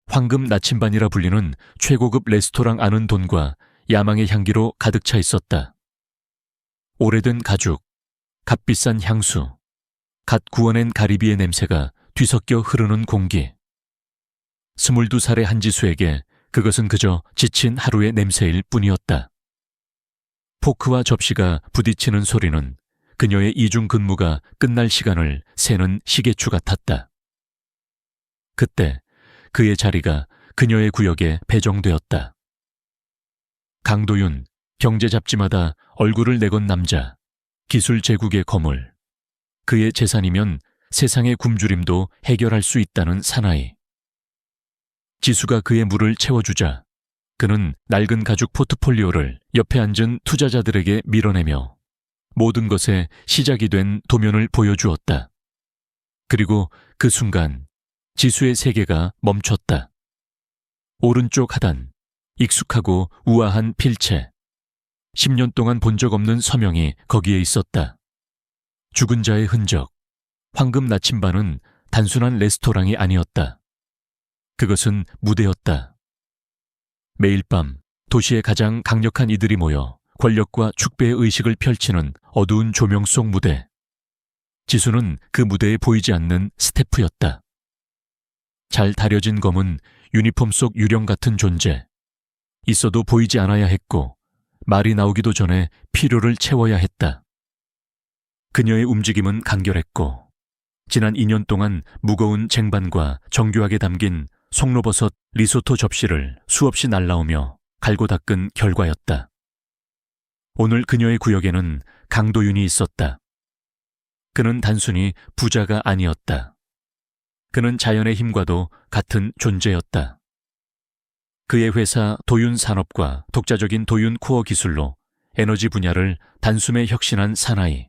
황금 나침반이라 불리는 최고급 레스토랑 안은 돈과 야망의 향기로 가득 차 있었다. 오래된 가죽, 값비싼 향수, 갓 구워낸 가리비의 냄새가 뒤섞여 흐르는 공기. 22살의 한지수에게 그것은 그저 지친 하루의 냄새일 뿐이었다. 포크와 접시가 부딪히는 소리는 그녀의 이중 근무가 끝날 시간을 세는 시계추 같았다. 그때 그의 자리가 그녀의 구역에 배정되었다. 강도윤, 경제 잡지마다 얼굴을 내건 남자, 기술 제국의 거물. 그의 재산이면 세상의 굶주림도 해결할 수 있다는 사나이. 지수가 그의 물을 채워주자 그는 낡은 가죽 포트폴리오를 옆에 앉은 투자자들에게 밀어내며 모든 것의 시작이 된 도면을 보여주었다. 그리고 그 순간 지수의 세계가 멈췄다. 오른쪽 하단, 익숙하고 우아한 필체. 10년 동안 본 적 없는 서명이 거기에 있었다. 죽은 자의 흔적. 황금 나침반은 단순한 레스토랑이 아니었다. 그것은 무대였다. 매일 밤 도시의 가장 강력한 이들이 모여 권력과 축배의 의식을 펼치는 어두운 조명 속 무대. 지수는 그 무대에 보이지 않는 스태프였다. 잘 다려진 검은 유니폼 속 유령 같은 존재. 있어도 보이지 않아야 했고 말이 나오기도 전에 필요를 채워야 했다. 그녀의 움직임은 간결했고 지난 2년 동안 무거운 쟁반과 정교하게 담긴 송로버섯 리소토 접시를 수없이 날라오며 갈고 닦은 결과였다. 오늘 그녀의 구역에는 강도윤이 있었다. 그는 단순히 부자가 아니었다. 그는 자연의 힘과도 같은 존재였다. 그의 회사 도윤산업과 독자적인 도윤 코어 기술로 에너지 분야를 단숨에 혁신한 사나이.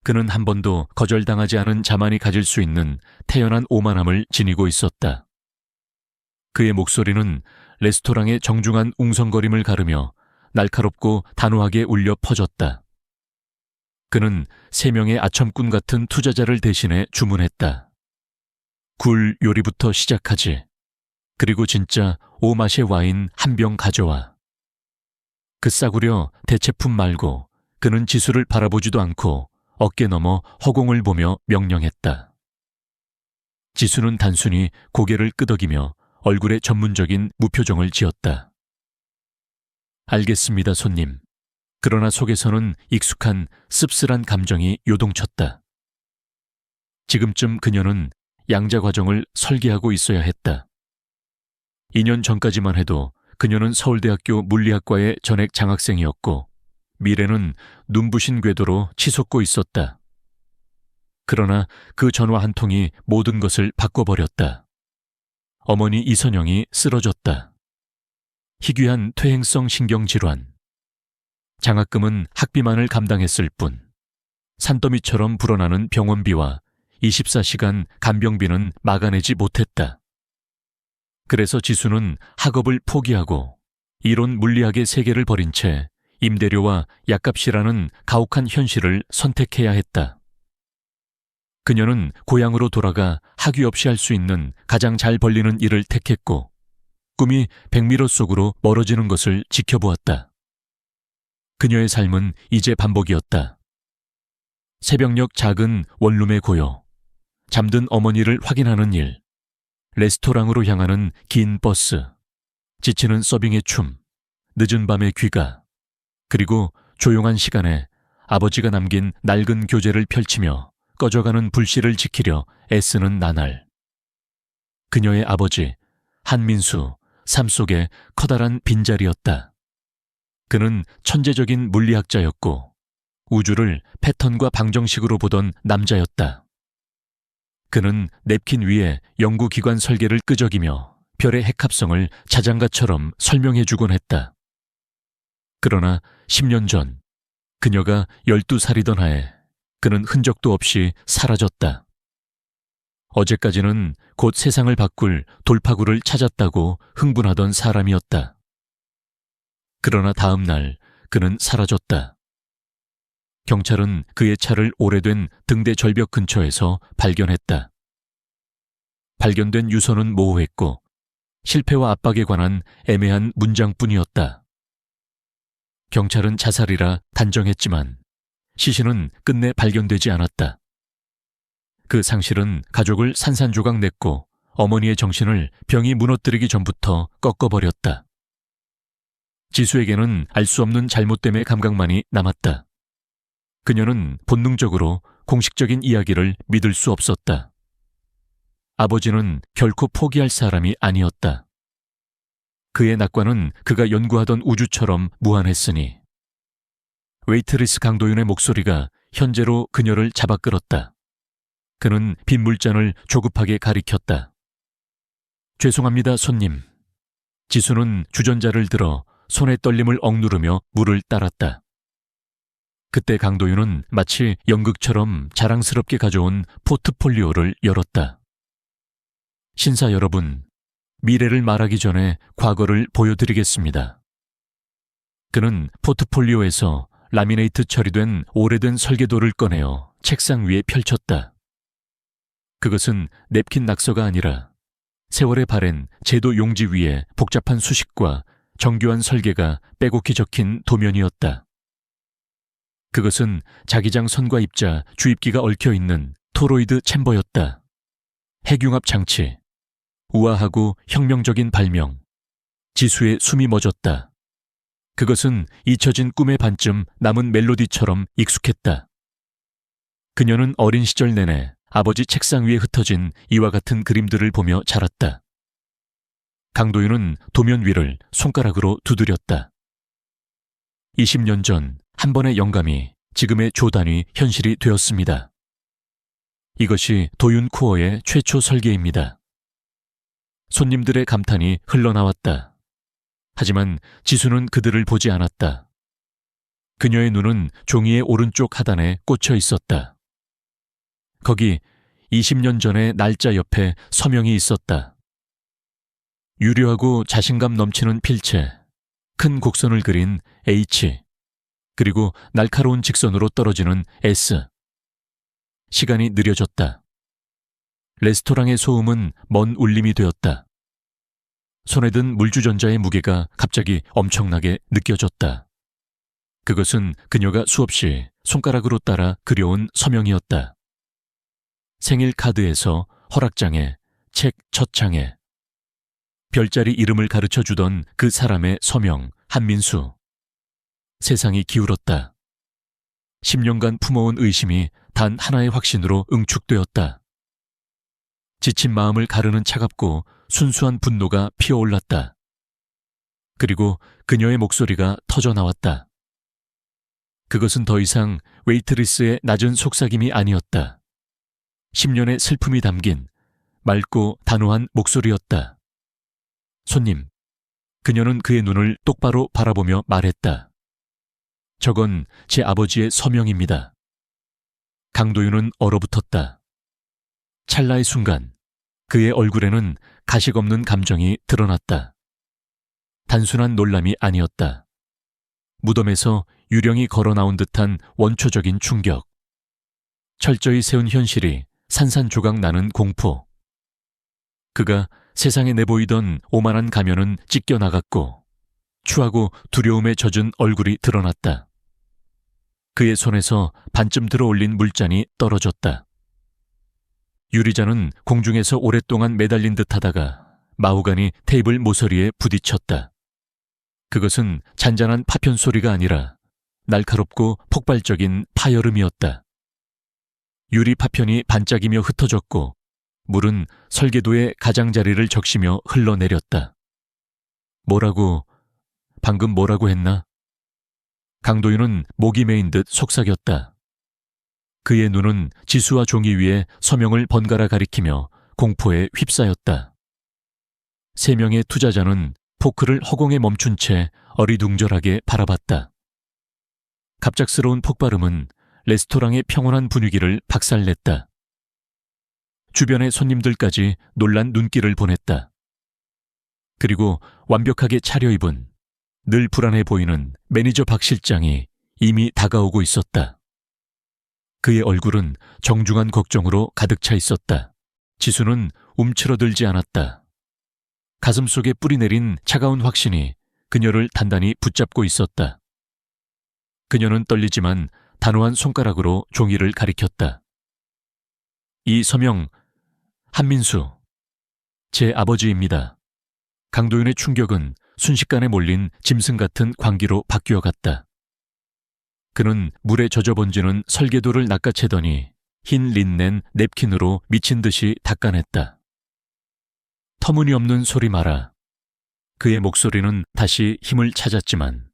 그는 한 번도 거절당하지 않은 자만이 가질 수 있는 태연한 오만함을 지니고 있었다. 그의 목소리는 레스토랑의 정중한 웅성거림을 가르며 날카롭고 단호하게 울려 퍼졌다. 그는 3명의 아첨꾼 같은 투자자를 대신해 주문했다. 굴 요리부터 시작하지. 그리고 진짜 오맛의 와인 한 병 가져와. 그 싸구려 대체품 말고 그는 지수를 바라보지도 않고 어깨 너머 허공을 보며 명령했다. 지수는 단순히 고개를 끄덕이며 얼굴에 전문적인 무표정을 지었다. 알겠습니다, 손님. 그러나 속에서는 익숙한 씁쓸한 감정이 요동쳤다. 지금쯤 그녀는 양자 과정을 설계하고 있어야 했다. 2년 전까지만 해도 그녀는 서울대학교 물리학과의 전액 장학생이었고 미래는 눈부신 궤도로 치솟고 있었다. 그러나 그 전화 한 통이 모든 것을 바꿔버렸다. 어머니 이선영이 쓰러졌다. 희귀한 퇴행성 신경질환. 장학금은 학비만을 감당했을 뿐 산더미처럼 불어나는 병원비와 24시간 간병비는 막아내지 못했다. 그래서 지수는 학업을 포기하고 이론 물리학의 세계를 버린 채 임대료와 약값이라는 가혹한 현실을 선택해야 했다. 그녀는 고향으로 돌아가 학위 없이 할 수 있는 가장 잘 벌리는 일을 택했고 꿈이 백미러 속으로 멀어지는 것을 지켜보았다. 그녀의 삶은 이제 반복이었다. 새벽녘 작은 원룸의 고요, 잠든 어머니를 확인하는 일, 레스토랑으로 향하는 긴 버스, 지치는 서빙의 춤, 늦은 밤의 귀가, 그리고 조용한 시간에 아버지가 남긴 낡은 교재를 펼치며 꺼져가는 불씨를 지키려 애쓰는 나날. 그녀의 아버지, 한민수, 삶 속에 커다란 빈자리였다. 그는 천재적인 물리학자였고 우주를 패턴과 방정식으로 보던 남자였다. 그는 냅킨 위에 연구기관 설계를 끄적이며 별의 핵합성을 자장가처럼 설명해주곤 했다. 그러나 10년 전 그녀가 12살이던 해에 그는 흔적도 없이 사라졌다. 어제까지는 곧 세상을 바꿀 돌파구를 찾았다고 흥분하던 사람이었다. 그러나 다음 날 그는 사라졌다. 경찰은 그의 차를 오래된 등대 절벽 근처에서 발견했다. 발견된 유서는 모호했고 실패와 압박에 관한 애매한 문장뿐이었다. 경찰은 자살이라 단정했지만 시신은 끝내 발견되지 않았다. 그 상실은 가족을 산산조각 냈고 어머니의 정신을 병이 무너뜨리기 전부터 꺾어버렸다. 지수에게는 알 수 없는 잘못됨의 감각만이 남았다. 그녀는 본능적으로 공식적인 이야기를 믿을 수 없었다. 아버지는 결코 포기할 사람이 아니었다. 그의 낙관은 그가 연구하던 우주처럼 무한했으니 웨이트리스 강도윤의 목소리가 현재로 그녀를 잡아 끌었다. 그는 빈 물잔을 조급하게 가리켰다. 죄송합니다, 손님. 지수는 주전자를 들어 손의 떨림을 억누르며 물을 따랐다. 그때 강도윤은 마치 연극처럼 자랑스럽게 가져온 포트폴리오를 열었다. 신사 여러분, 미래를 말하기 전에 과거를 보여드리겠습니다. 그는 포트폴리오에서 라미네이트 처리된 오래된 설계도를 꺼내어 책상 위에 펼쳤다. 그것은 냅킨 낙서가 아니라 세월에 바랜 제도 용지 위에 복잡한 수식과 정교한 설계가 빼곡히 적힌 도면이었다. 그것은 자기장 선과 입자, 주입기가 얽혀있는 토로이드 챔버였다. 핵융합 장치, 우아하고 혁명적인 발명, 지수의 숨이 멎었다. 그것은 잊혀진 꿈의 반쯤 남은 멜로디처럼 익숙했다. 그녀는 어린 시절 내내 아버지 책상 위에 흩어진 이와 같은 그림들을 보며 자랐다. 강도윤은 도면 위를 손가락으로 두드렸다. 20년 전 한 번의 영감이 지금의 조단위 현실이 되었습니다. 이것이 도윤 코어의 최초 설계입니다. 손님들의 감탄이 흘러나왔다. 하지만 지수는 그들을 보지 않았다. 그녀의 눈은 종이의 오른쪽 하단에 꽂혀 있었다. 거기 20년 전의 날짜 옆에 서명이 있었다. 유려하고 자신감 넘치는 필체, 큰 곡선을 그린 H, 그리고 날카로운 직선으로 떨어지는 S. 시간이 느려졌다. 레스토랑의 소음은 먼 울림이 되었다. 손에 든 물주전자의 무게가 갑자기 엄청나게 느껴졌다. 그것은 그녀가 수없이 손가락으로 따라 그려온 서명이었다. 생일 카드에서 허락장에, 책 첫 장에 별자리 이름을 가르쳐 주던 그 사람의 서명, 한민수. 세상이 기울었다. 10년간 품어온 의심이 단 하나의 확신으로 응축되었다. 지친 마음을 가르는 차갑고 순수한 분노가 피어올랐다. 그리고 그녀의 목소리가 터져나왔다. 그것은 더 이상 웨이트리스의 낮은 속삭임이 아니었다. 10년의 슬픔이 담긴 맑고 단호한 목소리였다. 손님, 그녀는 그의 눈을 똑바로 바라보며 말했다. 저건 제 아버지의 서명입니다. 강도윤은 얼어붙었다. 찰나의 순간 그의 얼굴에는 가식 없는 감정이 드러났다. 단순한 놀람이 아니었다. 무덤에서 유령이 걸어 나온 듯한 원초적인 충격. 철저히 세운 현실이 산산조각 나는 공포. 그가 세상에 내보이던 오만한 가면은 찢겨나갔고 추하고 두려움에 젖은 얼굴이 드러났다. 그의 손에서 반쯤 들어올린 물잔이 떨어졌다. 유리잔은 공중에서 오랫동안 매달린 듯하다가 마후간이 테이블 모서리에 부딪혔다. 그것은 잔잔한 파편 소리가 아니라 날카롭고 폭발적인 파열음이었다. 유리 파편이 반짝이며 흩어졌고 물은 설계도의 가장자리를 적시며 흘러내렸다. 방금 뭐라고 했나? 강도윤은 목이 메인 듯 속삭였다. 그의 눈은 지수와 종이 위에 서명을 번갈아 가리키며 공포에 휩싸였다. 세 명의 투자자는 포크를 허공에 멈춘 채 어리둥절하게 바라봤다. 갑작스러운 폭발음은 레스토랑의 평온한 분위기를 박살냈다. 주변의 손님들까지 놀란 눈길을 보냈다. 그리고 완벽하게 차려입은 늘 불안해 보이는 매니저 박 실장이 이미 다가오고 있었다. 그의 얼굴은 정중한 걱정으로 가득 차 있었다. 지수는 움츠러들지 않았다. 가슴속에 뿌리내린 차가운 확신이 그녀를 단단히 붙잡고 있었다. 그녀는 떨리지만 단호한 손가락으로 종이를 가리켰다. 이 서명, 한민수, 제 아버지입니다. 강도윤의 충격은 순식간에 몰린 짐승 같은 광기로 바뀌어 갔다. 그는 물에 젖어 번지는 설계도를 낚아채더니 흰 린넨 냅킨으로 미친 듯이 닦아냈다. 터무니없는 소리 마라. 그의 목소리는 다시 힘을 찾았지만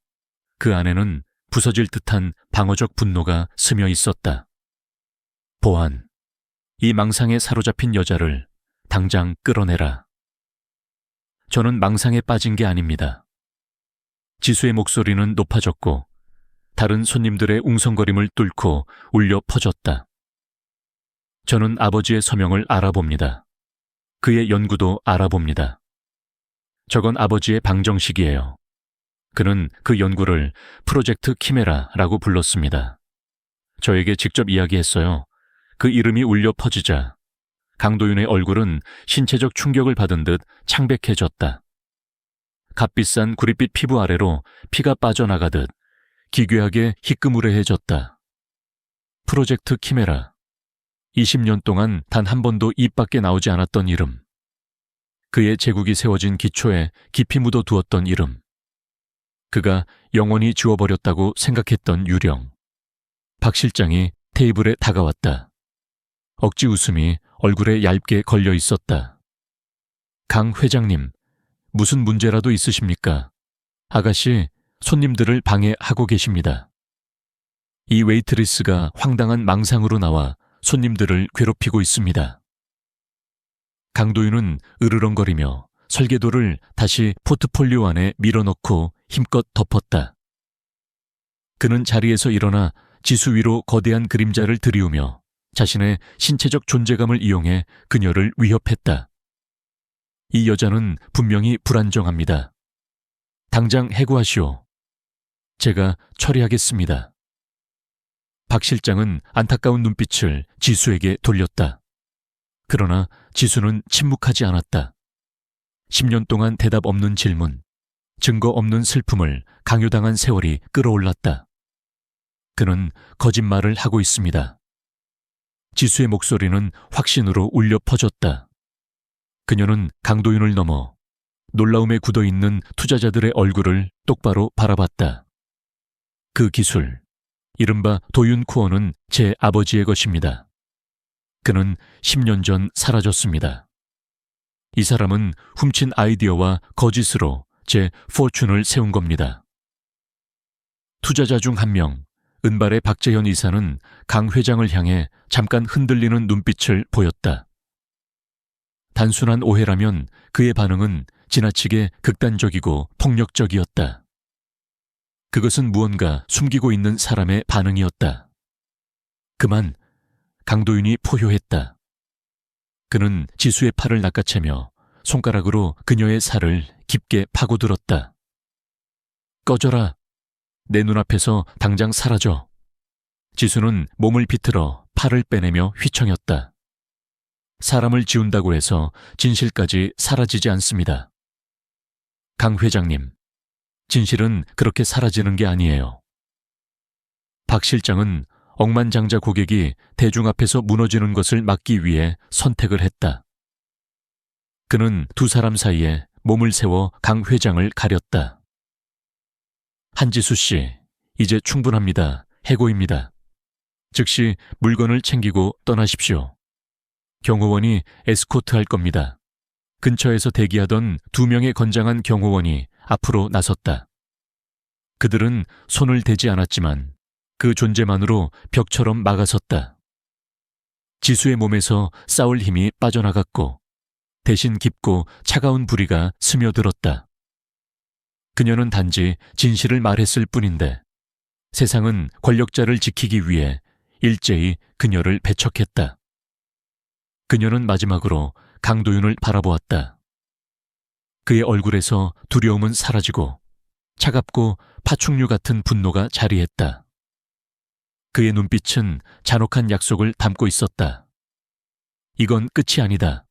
그 안에는 부서질 듯한 방어적 분노가 스며 있었다. 보안, 이 망상에 사로잡힌 여자를 당장 끌어내라. 저는 망상에 빠진 게 아닙니다. 지수의 목소리는 높아졌고 다른 손님들의 웅성거림을 뚫고 울려 퍼졌다. 저는 아버지의 서명을 알아봅니다. 그의 연구도 알아봅니다. 저건 아버지의 방정식이에요. 그는 그 연구를 프로젝트 키메라라고 불렀습니다. 저에게 직접 이야기했어요. 그 이름이 울려 퍼지자 강도윤의 얼굴은 신체적 충격을 받은 듯 창백해졌다. 값비싼 구릿빛 피부 아래로 피가 빠져나가듯 기괴하게 희끄무레해졌다. 프로젝트 키메라. 20년 동안 단 한 번도 입 밖에 나오지 않았던 이름. 그의 제국이 세워진 기초에 깊이 묻어두었던 이름. 그가 영원히 지워버렸다고 생각했던 유령. 박 실장이 테이블에 다가왔다. 억지 웃음이 얼굴에 얇게 걸려 있었다. 강 회장님, 무슨 문제라도 있으십니까? 아가씨, 손님들을 방해하고 계십니다. 이 웨이트리스가 황당한 망상으로 나와 손님들을 괴롭히고 있습니다. 강도윤은 으르렁거리며 설계도를 다시 포트폴리오 안에 밀어넣고 힘껏 덮었다. 그는 자리에서 일어나 지수 위로 거대한 그림자를 들이우며 자신의 신체적 존재감을 이용해 그녀를 위협했다. 이 여자는 분명히 불안정합니다. 당장 해고하시오. 제가 처리하겠습니다. 박 실장은 안타까운 눈빛을 지수에게 돌렸다. 그러나 지수는 침묵하지 않았다. 10년 동안 대답 없는 질문, 증거 없는 슬픔을 강요당한 세월이 끌어올랐다. 그는 거짓말을 하고 있습니다. 지수의 목소리는 확신으로 울려 퍼졌다. 그녀는 강도윤을 넘어 놀라움에 굳어있는 투자자들의 얼굴을 똑바로 바라봤다. 그 기술, 이른바 도윤 코어는 제 아버지의 것입니다. 그는 10년 전 사라졌습니다. 이 사람은 훔친 아이디어와 거짓으로 제 포춘을 세운 겁니다. 투자자 중 한 명, 은발의 박재현 이사는 강 회장을 향해 잠깐 흔들리는 눈빛을 보였다. 단순한 오해라면 그의 반응은 지나치게 극단적이고 폭력적이었다. 그것은 무언가 숨기고 있는 사람의 반응이었다. 그만, 강도윤이 포효했다. 그는 지수의 팔을 낚아채며 손가락으로 그녀의 살을 깊게 파고들었다. 꺼져라. 내 눈앞에서 당장 사라져. 지수는 몸을 비틀어 팔을 빼내며 휘청였다. 사람을 지운다고 해서 진실까지 사라지지 않습니다. 강 회장님, 진실은 그렇게 사라지는 게 아니에요. 박 실장은 억만장자 고객이 대중 앞에서 무너지는 것을 막기 위해 선택을 했다. 그는 두 사람 사이에 몸을 세워 강 회장을 가렸다. 한지수 씨, 이제 충분합니다. 해고입니다. 즉시 물건을 챙기고 떠나십시오. 경호원이 에스코트할 겁니다. 근처에서 대기하던 2명의 건장한 경호원이 앞으로 나섰다. 그들은 손을 대지 않았지만 그 존재만으로 벽처럼 막아섰다. 지수의 몸에서 싸울 힘이 빠져나갔고 대신 깊고 차가운 불의가 스며들었다. 그녀는 단지 진실을 말했을 뿐인데 세상은 권력자를 지키기 위해 일제히 그녀를 배척했다. 그녀는 마지막으로 강도윤을 바라보았다. 그의 얼굴에서 두려움은 사라지고 차갑고 파충류 같은 분노가 자리했다. 그의 눈빛은 잔혹한 약속을 담고 있었다. 이건 끝이 아니다.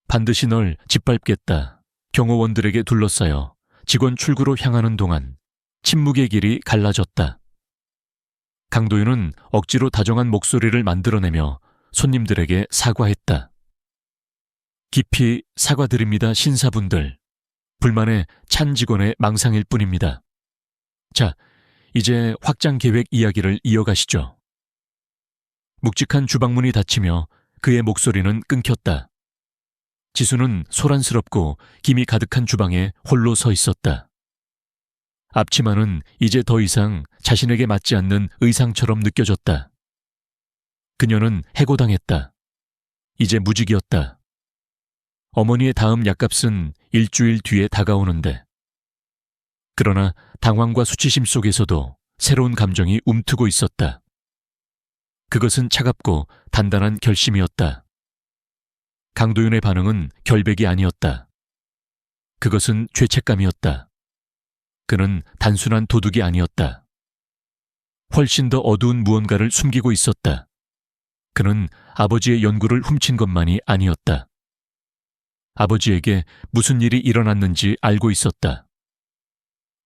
반드시 널 짓밟겠다. 경호원들에게 둘러싸여 직원 출구로 향하는 동안 침묵의 길이 갈라졌다. 강도윤은 억지로 다정한 목소리를 만들어내며 손님들에게 사과했다. 깊이 사과드립니다, 신사분들. 불만에 찬 직원의 망상일 뿐입니다. 자, 이제 확장 계획 이야기를 이어가시죠. 묵직한 주방문이 닫히며 그의 목소리는 끊겼다. 지수는 소란스럽고 김이 가득한 주방에 홀로 서 있었다. 앞치마는 이제 더 이상 자신에게 맞지 않는 의상처럼 느껴졌다. 그녀는 해고당했다. 이제 무직이었다. 어머니의 다음 약값은 일주일 뒤에 다가오는데. 그러나 당황과 수치심 속에서도 새로운 감정이 움트고 있었다. 그것은 차갑고 단단한 결심이었다. 강도윤의 반응은 결백이 아니었다. 그것은 죄책감이었다. 그는 단순한 도둑이 아니었다. 훨씬 더 어두운 무언가를 숨기고 있었다. 그는 아버지의 연구를 훔친 것만이 아니었다. 아버지에게 무슨 일이 일어났는지 알고 있었다.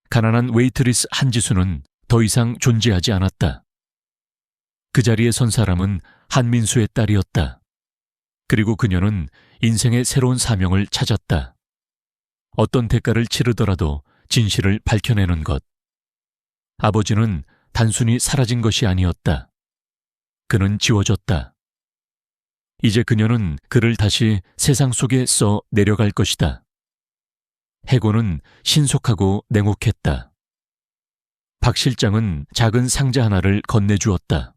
가난한 웨이트리스 한지수는 더 이상 존재하지 않았다. 그 자리에 선 사람은 한민수의 딸이었다. 그리고 그녀는 인생의 새로운 사명을 찾았다. 어떤 대가를 치르더라도 진실을 밝혀내는 것. 아버지는 단순히 사라진 것이 아니었다. 그는 지워졌다. 이제 그녀는 그를 다시 세상 속에 써 내려갈 것이다. 해고는 신속하고 냉혹했다. 박 실장은 작은 상자 하나를 건네주었다.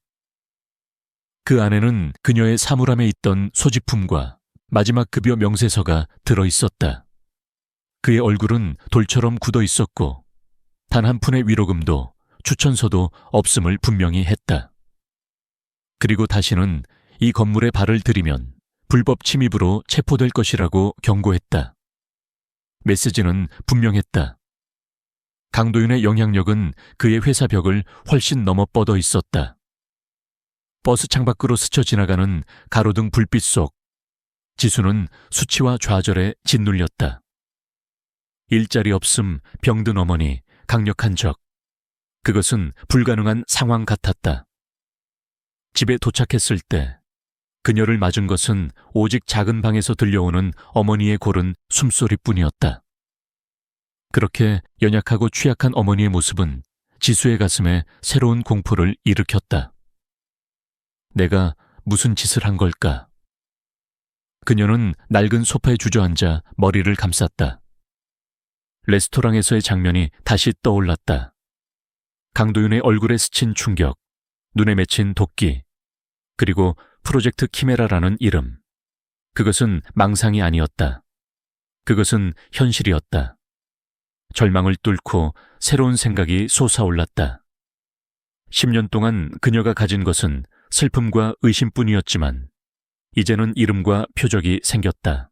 그 안에는 그녀의 사물함에 있던 소지품과 마지막 급여 명세서가 들어있었다. 그의 얼굴은 돌처럼 굳어 있었고 단 한 푼의 위로금도 추천서도 없음을 분명히 했다. 그리고 다시는 이 건물에 발을 들이면 불법 침입으로 체포될 것이라고 경고했다. 메시지는 분명했다. 강도윤의 영향력은 그의 회사 벽을 훨씬 넘어 뻗어 있었다. 버스 창밖으로 스쳐 지나가는 가로등 불빛 속 지수는 수치와 좌절에 짓눌렸다. 일자리 없음, 병든 어머니, 강력한 적. 그것은 불가능한 상황 같았다. 집에 도착했을 때 그녀를 맞은 것은 오직 작은 방에서 들려오는 어머니의 고른 숨소리뿐이었다. 그렇게 연약하고 취약한 어머니의 모습은 지수의 가슴에 새로운 공포를 일으켰다. 내가 무슨 짓을 한 걸까? 그녀는 낡은 소파에 주저앉아 머리를 감쌌다. 레스토랑에서의 장면이 다시 떠올랐다. 강도윤의 얼굴에 스친 충격, 눈에 맺힌 도끼, 그리고 프로젝트 키메라라는 이름. 그것은 망상이 아니었다. 그것은 현실이었다. 절망을 뚫고 새로운 생각이 솟아올랐다. 10년 동안 그녀가 가진 것은 슬픔과 의심뿐이었지만 이제는 이름과 표적이 생겼다.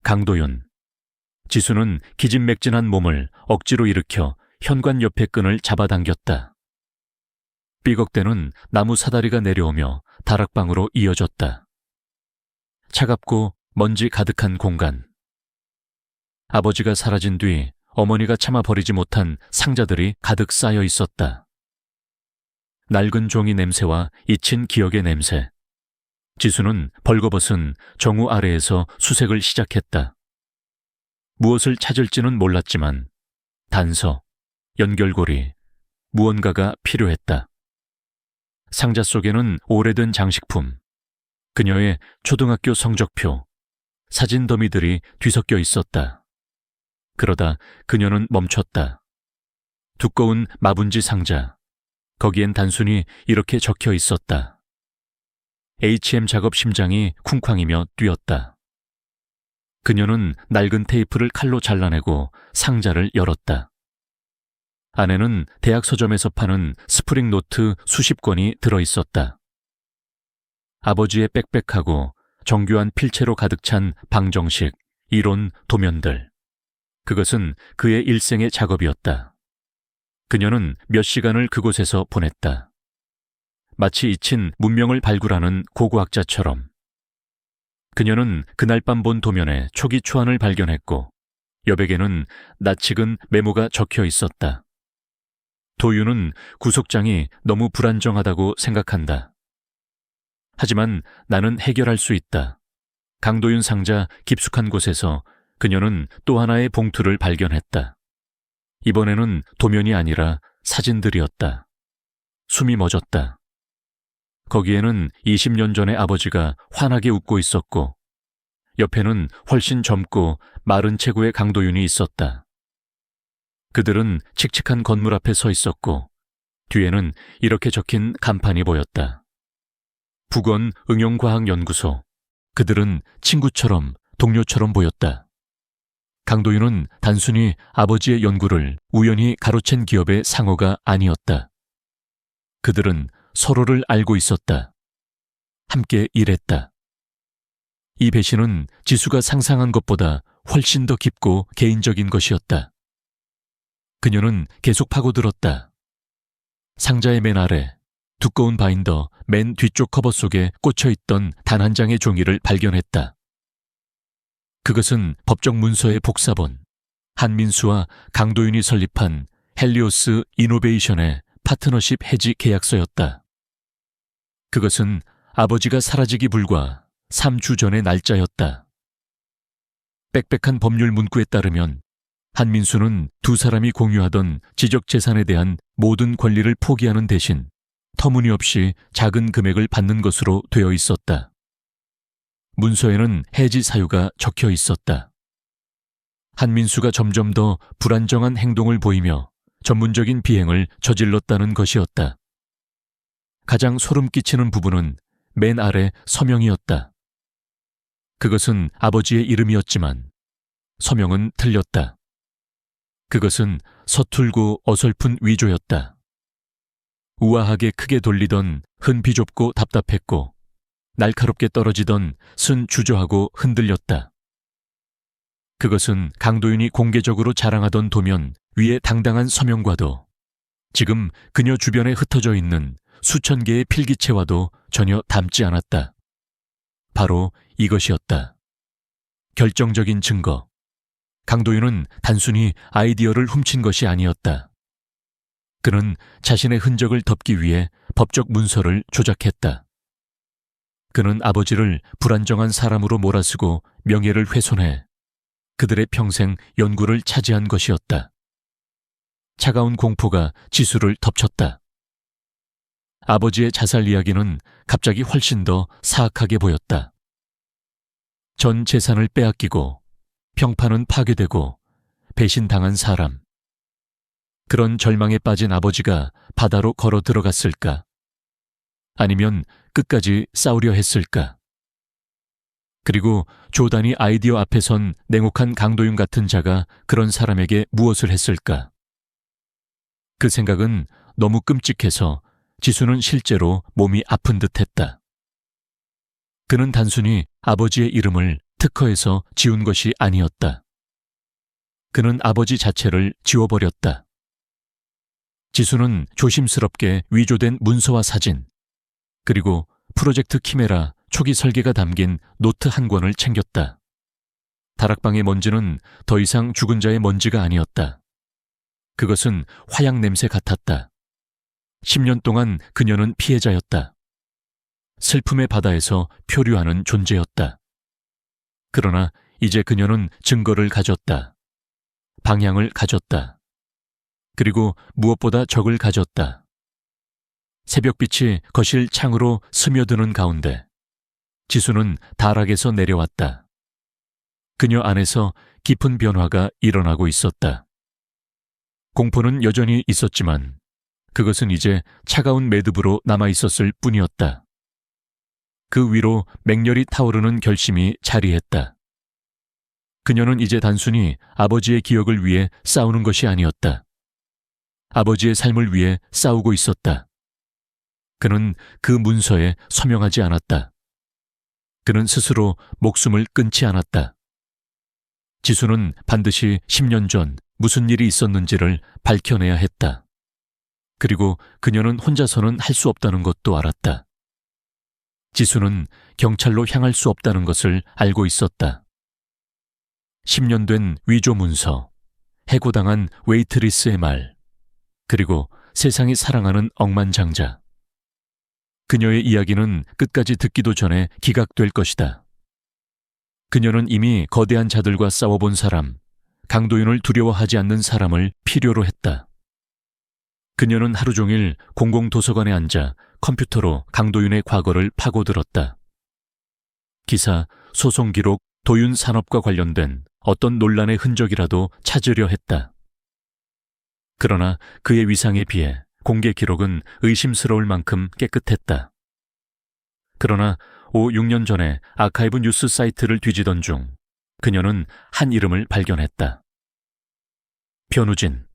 강도윤. 지수는 기진맥진한 몸을 억지로 일으켜 현관 옆의 끈을 잡아당겼다. 삐걱대는 나무 사다리가 내려오며 다락방으로 이어졌다. 차갑고 먼지 가득한 공간. 아버지가 사라진 뒤 어머니가 참아버리지 못한 상자들이 가득 쌓여 있었다. 낡은 종이 냄새와 잊힌 기억의 냄새. 지수는 벌거벗은 정우 아래에서 수색을 시작했다. 무엇을 찾을지는 몰랐지만 단서, 연결고리, 무언가가 필요했다. 상자 속에는 오래된 장식품, 그녀의 초등학교 성적표, 사진 더미들이 뒤섞여 있었다. 그러다 그녀는 멈췄다. 두꺼운 마분지 상자, 거기엔 단순히 이렇게 적혀 있었다. HM 작업 심장이 쿵쾅이며 뛰었다. 그녀는 낡은 테이프를 칼로 잘라내고 상자를 열었다. 안에는 대학 서점에서 파는 스프링 노트 수십 권이 들어있었다. 아버지의 빽빽하고 정교한 필체로 가득 찬 방정식, 이론, 도면들. 그것은 그의 일생의 작업이었다. 그녀는 몇 시간을 그곳에서 보냈다. 마치 잊힌 문명을 발굴하는 고고학자처럼. 그녀는 그날 밤 본 도면에 초기 초안을 발견했고 여백에는 낯익은 메모가 적혀 있었다. 도윤은 구속장이 너무 불안정하다고 생각한다. 하지만 나는 해결할 수 있다. 강도윤 상자 깊숙한 곳에서 그녀는 또 하나의 봉투를 발견했다. 이번에는 도면이 아니라 사진들이었다. 숨이 멎었다. 거기에는 20년 전의 아버지가 환하게 웃고 있었고 옆에는 훨씬 젊고 마른 체구의 강도윤이 있었다. 그들은 칙칙한 건물 앞에 서 있었고 뒤에는 이렇게 적힌 간판이 보였다. 북원 응용과학연구소. 그들은 친구처럼 동료처럼 보였다. 강도윤은 단순히 아버지의 연구를 우연히 가로챈 기업의 상호가 아니었다. 그들은 서로를 알고 있었다. 함께 일했다. 이 배신은 지수가 상상한 것보다 훨씬 더 깊고 개인적인 것이었다. 그녀는 계속 파고들었다. 상자의 맨 아래 두꺼운 바인더 맨 뒤쪽 커버 속에 꽂혀있던 단 한 장의 종이를 발견했다. 그것은 법적 문서의 복사본, 한민수와 강도윤이 설립한 헬리오스 이노베이션의 파트너십 해지 계약서였다. 그것은 아버지가 사라지기 불과 3주 전의 날짜였다. 빽빽한 법률 문구에 따르면 한민수는 두 사람이 공유하던 지적재산에 대한 모든 권리를 포기하는 대신 터무니없이 작은 금액을 받는 것으로 되어 있었다. 문서에는 해지 사유가 적혀 있었다. 한민수가 점점 더 불안정한 행동을 보이며 전문적인 비행을 저질렀다는 것이었다. 가장 소름 끼치는 부분은 맨 아래 서명이었다. 그것은 아버지의 이름이었지만 서명은 틀렸다. 그것은 서툴고 어설픈 위조였다. 우아하게 크게 돌리던 흔 비좁고 답답했고 날카롭게 떨어지던 쓴 주저하고 흔들렸다. 그것은 강도윤이 공개적으로 자랑하던 도면 위에 당당한 서명과도 지금 그녀 주변에 흩어져 있는 수천 개의 필기체와도 전혀 닮지 않았다. 바로 이것이었다. 결정적인 증거. 강도윤은 단순히 아이디어를 훔친 것이 아니었다. 그는 자신의 흔적을 덮기 위해 법적 문서를 조작했다. 그는 아버지를 불안정한 사람으로 몰아쓰고 명예를 훼손해 그들의 평생 연구를 차지한 것이었다. 차가운 공포가 지수를 덮쳤다. 아버지의 자살 이야기는 갑자기 훨씬 더 사악하게 보였다. 전 재산을 빼앗기고 평판은 파괴되고 배신당한 사람. 그런 절망에 빠진 아버지가 바다로 걸어 들어갔을까? 아니면 끝까지 싸우려 했을까? 그리고 조단이 아이디어 앞에 선 냉혹한 강도윤 같은 자가 그런 사람에게 무엇을 했을까? 그 생각은 너무 끔찍해서 지수는 실제로 몸이 아픈 듯했다. 그는 단순히 아버지의 이름을 특허에서 지운 것이 아니었다. 그는 아버지 자체를 지워버렸다. 지수는 조심스럽게 위조된 문서와 사진, 그리고 프로젝트 키메라 초기 설계가 담긴 노트 한 권을 챙겼다. 다락방의 먼지는 더 이상 죽은 자의 먼지가 아니었다. 그것은 화약 냄새 같았다. 10년 동안 그녀는 피해자였다. 슬픔의 바다에서 표류하는 존재였다. 그러나 이제 그녀는 증거를 가졌다. 방향을 가졌다. 그리고 무엇보다 적을 가졌다. 새벽빛이 거실 창으로 스며드는 가운데 지수는 다락에서 내려왔다. 그녀 안에서 깊은 변화가 일어나고 있었다. 공포는 여전히 있었지만 그것은 이제 차가운 매듭으로 남아있었을 뿐이었다. 그 위로 맹렬히 타오르는 결심이 자리했다. 그녀는 이제 단순히 아버지의 기억을 위해 싸우는 것이 아니었다. 아버지의 삶을 위해 싸우고 있었다. 그는 그 문서에 서명하지 않았다. 그는 스스로 목숨을 끊지 않았다. 지수는 반드시 10년 전 무슨 일이 있었는지를 밝혀내야 했다. 그리고 그녀는 혼자서는 할 수 없다는 것도 알았다. 지수는 경찰로 향할 수 없다는 것을 알고 있었다. 10년 된 위조 문서, 해고당한 웨이트리스의 말, 그리고 세상이 사랑하는 억만장자. 그녀의 이야기는 끝까지 듣기도 전에 기각될 것이다. 그녀는 이미 거대한 자들과 싸워본 사람, 강도윤을 두려워하지 않는 사람을 필요로 했다. 그녀는 하루 종일 공공도서관에 앉아 컴퓨터로 강도윤의 과거를 파고들었다. 기사, 소송 기록, 도윤 산업과 관련된 어떤 논란의 흔적이라도 찾으려 했다. 그러나 그의 위상에 비해 공개 기록은 의심스러울 만큼 깨끗했다. 그러나 6년 전에 아카이브 뉴스 사이트를 뒤지던 중 그녀는 한 이름을 발견했다. 변우진.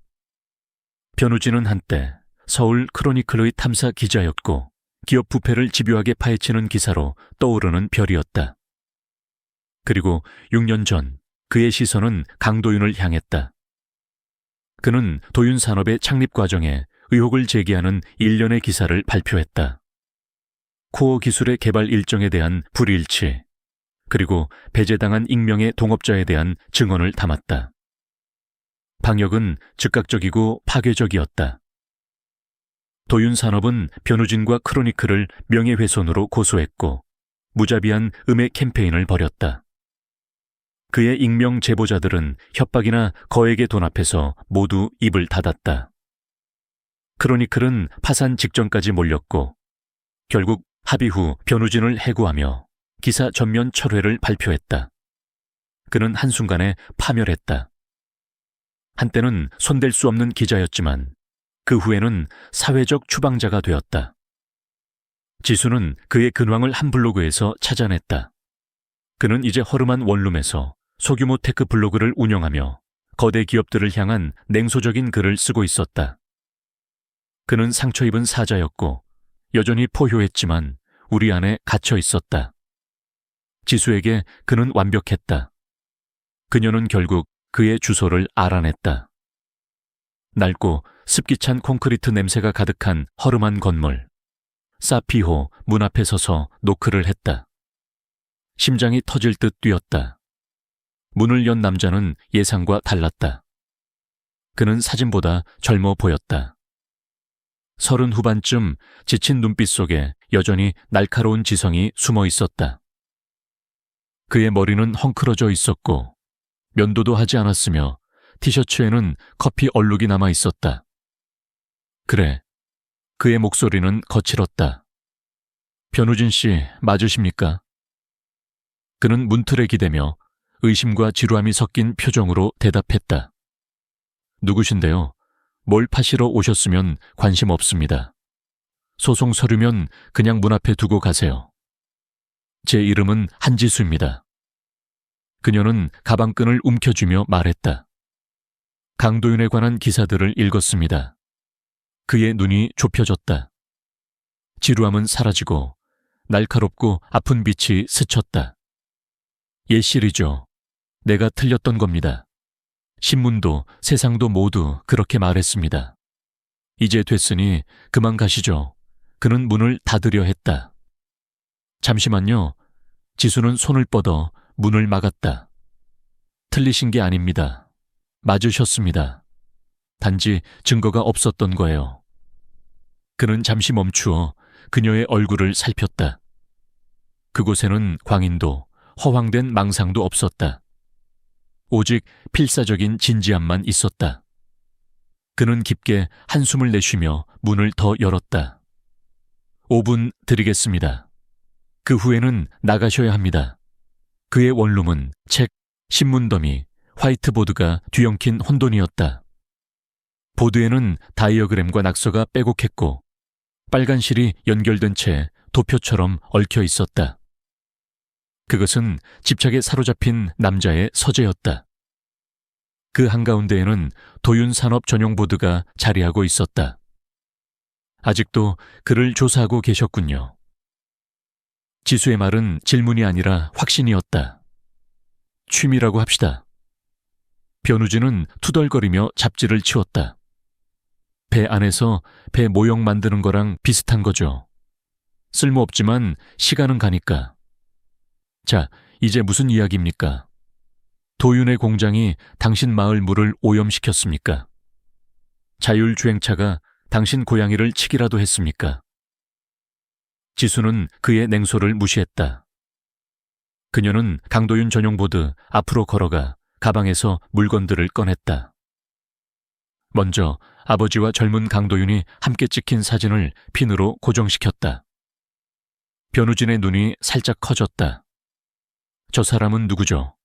변우진은 한때 서울 크로니클의 탐사 기자였고 기업 부패를 집요하게 파헤치는 기사로 떠오르는 별이었다. 그리고 6년 전 그의 시선은 강도윤을 향했다. 그는 도윤산업의 창립 과정에 의혹을 제기하는 일련의 기사를 발표했다. 코어 기술의 개발 일정에 대한 불일치, 그리고 배제당한 익명의 동업자에 대한 증언을 담았다. 방역은 즉각적이고 파괴적이었다. 도윤산업은 변우진과 크로니클을 명예훼손으로 고소했고 무자비한 음해 캠페인을 벌였다. 그의 익명 제보자들은 협박이나 거액의 돈 앞에서 모두 입을 닫았다. 크로니클은 파산 직전까지 몰렸고 결국 합의 후 변우진을 해고하며 기사 전면 철회를 발표했다. 그는 한순간에 파멸했다. 한때는 손댈 수 없는 기자였지만 그 후에는 사회적 추방자가 되었다. 지수는 그의 근황을 한 블로그에서 찾아냈다. 그는 이제 허름한 원룸에서 소규모 테크 블로그를 운영하며 거대 기업들을 향한 냉소적인 글을 쓰고 있었다. 그는 상처 입은 사자였고 여전히 포효했지만 우리 안에 갇혀 있었다. 지수에게 그는 완벽했다. 그녀는 결국 그의 주소를 알아냈다. 낡고 습기 찬 콘크리트 냄새가 가득한 허름한 건물. 사피호 문 앞에 서서 노크를 했다. 심장이 터질 듯 뛰었다. 문을 연 남자는 예상과 달랐다. 그는 사진보다 젊어 보였다. 30 후반쯤 지친 눈빛 속에 여전히 날카로운 지성이 숨어 있었다. 그의 머리는 헝클어져 있었고 면도도 하지 않았으며 티셔츠에는 커피 얼룩이 남아 있었다. 그래, 그의 목소리는 거칠었다. 변우진 씨 맞으십니까? 그는 문틀에 기대며 의심과 지루함이 섞인 표정으로 대답했다. 누구신데요? 뭘 파시러 오셨으면 관심 없습니다. 소송 서류면 그냥 문 앞에 두고 가세요. 제 이름은 한지수입니다. 그녀는 가방끈을 움켜쥐며 말했다. 강도윤에 관한 기사들을 읽었습니다. 그의 눈이 좁혀졌다. 지루함은 사라지고 날카롭고 아픈 빛이 스쳤다. 예실이죠. 내가 틀렸던 겁니다. 신문도 세상도 모두 그렇게 말했습니다. 이제 됐으니 그만 가시죠. 그는 문을 닫으려 했다. 잠시만요. 지수는 손을 뻗어 문을 막았다. 틀리신 게 아닙니다. 맞으셨습니다. 단지 증거가 없었던 거예요. 그는 잠시 멈추어 그녀의 얼굴을 살폈다. 그곳에는 광인도 허황된 망상도 없었다. 오직 필사적인 진지함만 있었다. 그는 깊게 한숨을 내쉬며 문을 더 열었다. 5분 드리겠습니다. 그 후에는 나가셔야 합니다. 그의 원룸은 책, 신문 더미, 화이트보드가 뒤엉킨 혼돈이었다. 보드에는 다이어그램과 낙서가 빼곡했고 빨간 실이 연결된 채 도표처럼 얽혀 있었다. 그것은 집착에 사로잡힌 남자의 서재였다. 그 한가운데에는 도윤산업 전용 보드가 자리하고 있었다. 아직도 그를 조사하고 계셨군요. 지수의 말은 질문이 아니라 확신이었다. 취미라고 합시다. 변우진은 투덜거리며 잡지를 치웠다. 배 안에서 배 모형 만드는 거랑 비슷한 거죠. 쓸모없지만 시간은 가니까. 자, 이제 무슨 이야기입니까? 도윤의 공장이 당신 마을 물을 오염시켰습니까? 자율주행차가 당신 고양이를 치기라도 했습니까? 지수는 그의 냉소를 무시했다. 그녀는 강도윤 전용 보드 앞으로 걸어가 가방에서 물건들을 꺼냈다. 먼저 아버지와 젊은 강도윤이 함께 찍힌 사진을 핀으로 고정시켰다. 변우진의 눈이 살짝 커졌다. 저 사람은 누구죠?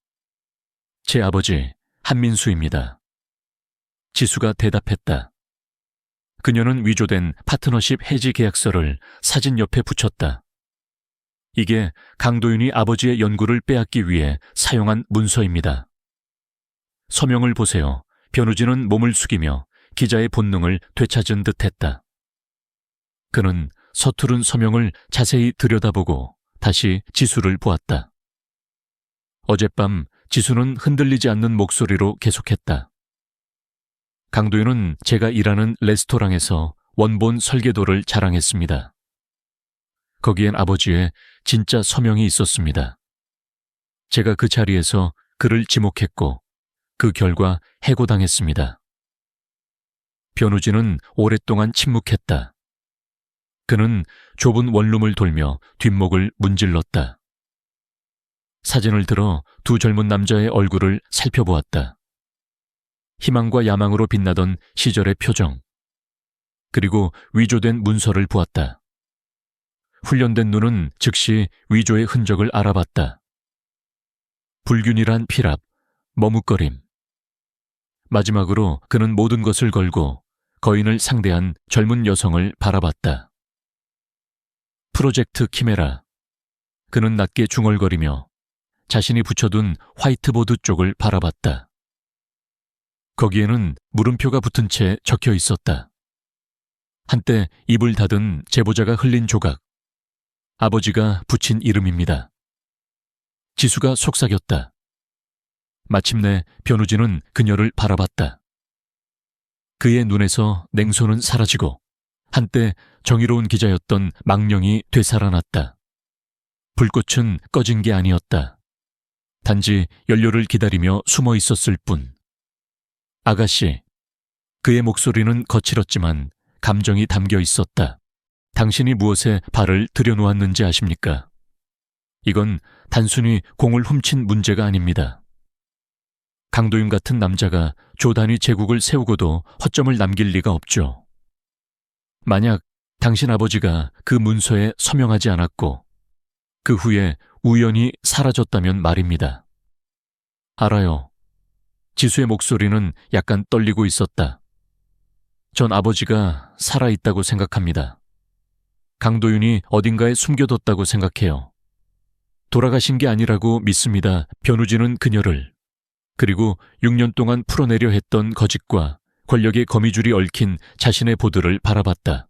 제 아버지 한민수입니다. 지수가 대답했다. 그녀는 위조된 파트너십 해지 계약서를 사진 옆에 붙였다. 이게 강도윤이 아버지의 연구를 빼앗기 위해 사용한 문서입니다. 서명을 보세요. 변우진은 몸을 숙이며 기자의 본능을 되찾은 듯했다. 그는 서투른 서명을 자세히 들여다보고 다시 지수를 보았다. 어젯밤 지수는 흔들리지 않는 목소리로 계속했다. 강도윤은 제가 일하는 레스토랑에서 원본 설계도를 자랑했습니다. 거기엔 아버지의 진짜 서명이 있었습니다. 제가 그 자리에서 그를 지목했고 그 결과 해고당했습니다. 변우진은 오랫동안 침묵했다. 그는 좁은 원룸을 돌며 뒷목을 문질렀다. 사진을 들어 두 젊은 남자의 얼굴을 살펴보았다. 희망과 야망으로 빛나던 시절의 표정, 그리고 위조된 문서를 보았다. 훈련된 눈은 즉시 위조의 흔적을 알아봤다. 불균일한 피랍, 머뭇거림. 마지막으로 그는 모든 것을 걸고 거인을 상대한 젊은 여성을 바라봤다. 프로젝트 키메라. 그는 낮게 중얼거리며 자신이 붙여둔 화이트보드 쪽을 바라봤다. 거기에는 물음표가 붙은 채 적혀 있었다. 한때 입을 닫은 제보자가 흘린 조각. 아버지가 붙인 이름입니다. 지수가 속삭였다. 마침내 변우진은 그녀를 바라봤다. 그의 눈에서 냉소는 사라지고 한때 정의로운 기자였던 망령이 되살아났다. 불꽃은 꺼진 게 아니었다. 단지 연료를 기다리며 숨어 있었을 뿐. 아가씨. 그의 목소리는 거칠었지만 감정이 담겨 있었다. 당신이 무엇에 발을 들여놓았는지 아십니까? 이건 단순히 공을 훔친 문제가 아닙니다. 강도윤 같은 남자가 조단위 제국을 세우고도 허점을 남길 리가 없죠. 만약 당신 아버지가 그 문서에 서명하지 않았고 그 후에 우연히 사라졌다면 말입니다. 알아요. 지수의 목소리는 약간 떨리고 있었다. 전 아버지가 살아있다고 생각합니다. 강도윤이 어딘가에 숨겨뒀다고 생각해요. 돌아가신 게 아니라고 믿습니다. 변우진은 그녀를, 그리고 6년 동안 풀어내려 했던 거짓과 권력의 거미줄이 얽힌 자신의 보드를 바라봤다.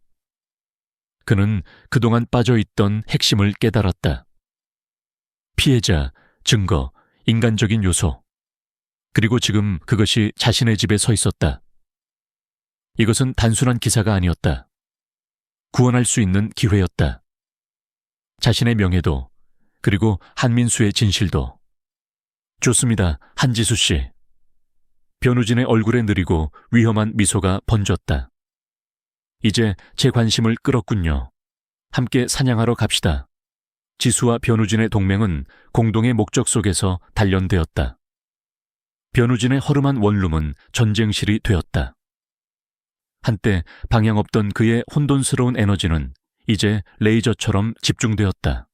그는 그동안 빠져있던 핵심을 깨달았다. 피해자, 증거, 인간적인 요소. 그리고 지금 그것이 자신의 집에 서 있었다. 이것은 단순한 기사가 아니었다. 구원할 수 있는 기회였다. 자신의 명예도, 그리고 한민수의 진실도. 좋습니다, 한지수 씨. 변우진의 얼굴에 느리고 위험한 미소가 번졌다. 이제 제 관심을 끌었군요. 함께 사냥하러 갑시다. 지수와 변우진의 동맹은 공동의 목적 속에서 단련되었다. 변우진의 허름한 원룸은 전쟁실이 되었다. 한때 방향 없던 그의 혼돈스러운 에너지는 이제 레이저처럼 집중되었다.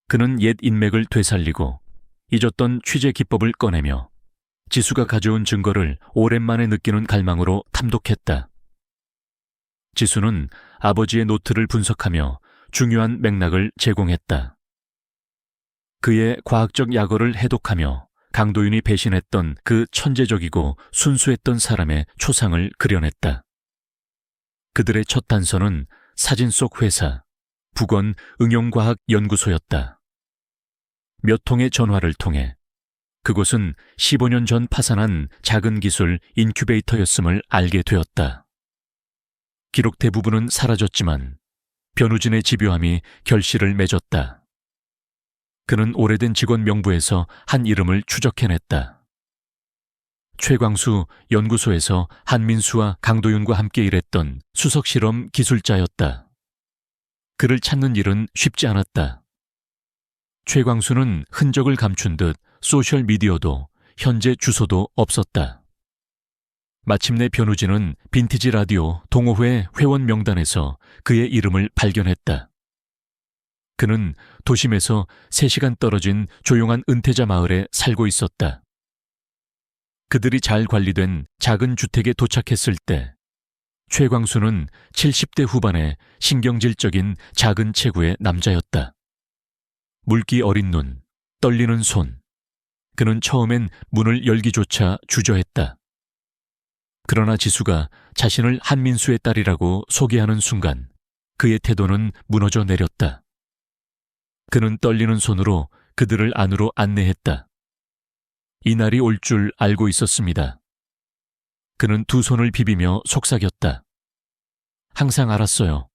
그는 옛 인맥을 되살리고 잊었던 취재 기법을 꺼내며 지수가 가져온 증거를 오랜만에 느끼는 갈망으로 탐독했다. 지수는 아버지의 노트를 분석하며 중요한 맥락을 제공했다. 그의 과학적 약어를 해독하며 강도윤이 배신했던 그 천재적이고 순수했던 사람의 초상을 그려냈다. 그들의 첫 단서는 사진 속 회사, 북원 응용과학연구소였다. 몇 통의 전화를 통해 그곳은 15년 전 파산한 작은 기술 인큐베이터였음을 알게 되었다. 기록 대부분은 사라졌지만 변우진의 집요함이 결실을 맺었다. 그는 오래된 직원 명부에서 한 이름을 추적해냈다. 최광수 연구소에서 한민수와 강도윤과 함께 일했던 수석실험 기술자였다. 그를 찾는 일은 쉽지 않았다. 최광수는 흔적을 감춘 듯 소셜미디어도 현재 주소도 없었다. 마침내 변우진은 빈티지 라디오 동호회 회원 명단에서 그의 이름을 발견했다. 그는 도심에서 3시간 떨어진 조용한 은퇴자 마을에 살고 있었다. 그들이 잘 관리된 작은 주택에 도착했을 때 최광수는 70대 후반의 신경질적인 작은 체구의 남자였다. 물기 어린 눈, 떨리는 손. 그는 처음엔 문을 열기조차 주저했다. 그러나 지수가 자신을 한민수의 딸이라고 소개하는 순간 그의 태도는 무너져 내렸다. 그는 떨리는 손으로 그들을 안으로 안내했다. 이날이 올 줄 알고 있었습니다. 그는 두 손을 비비며 속삭였다. 항상 알았어요.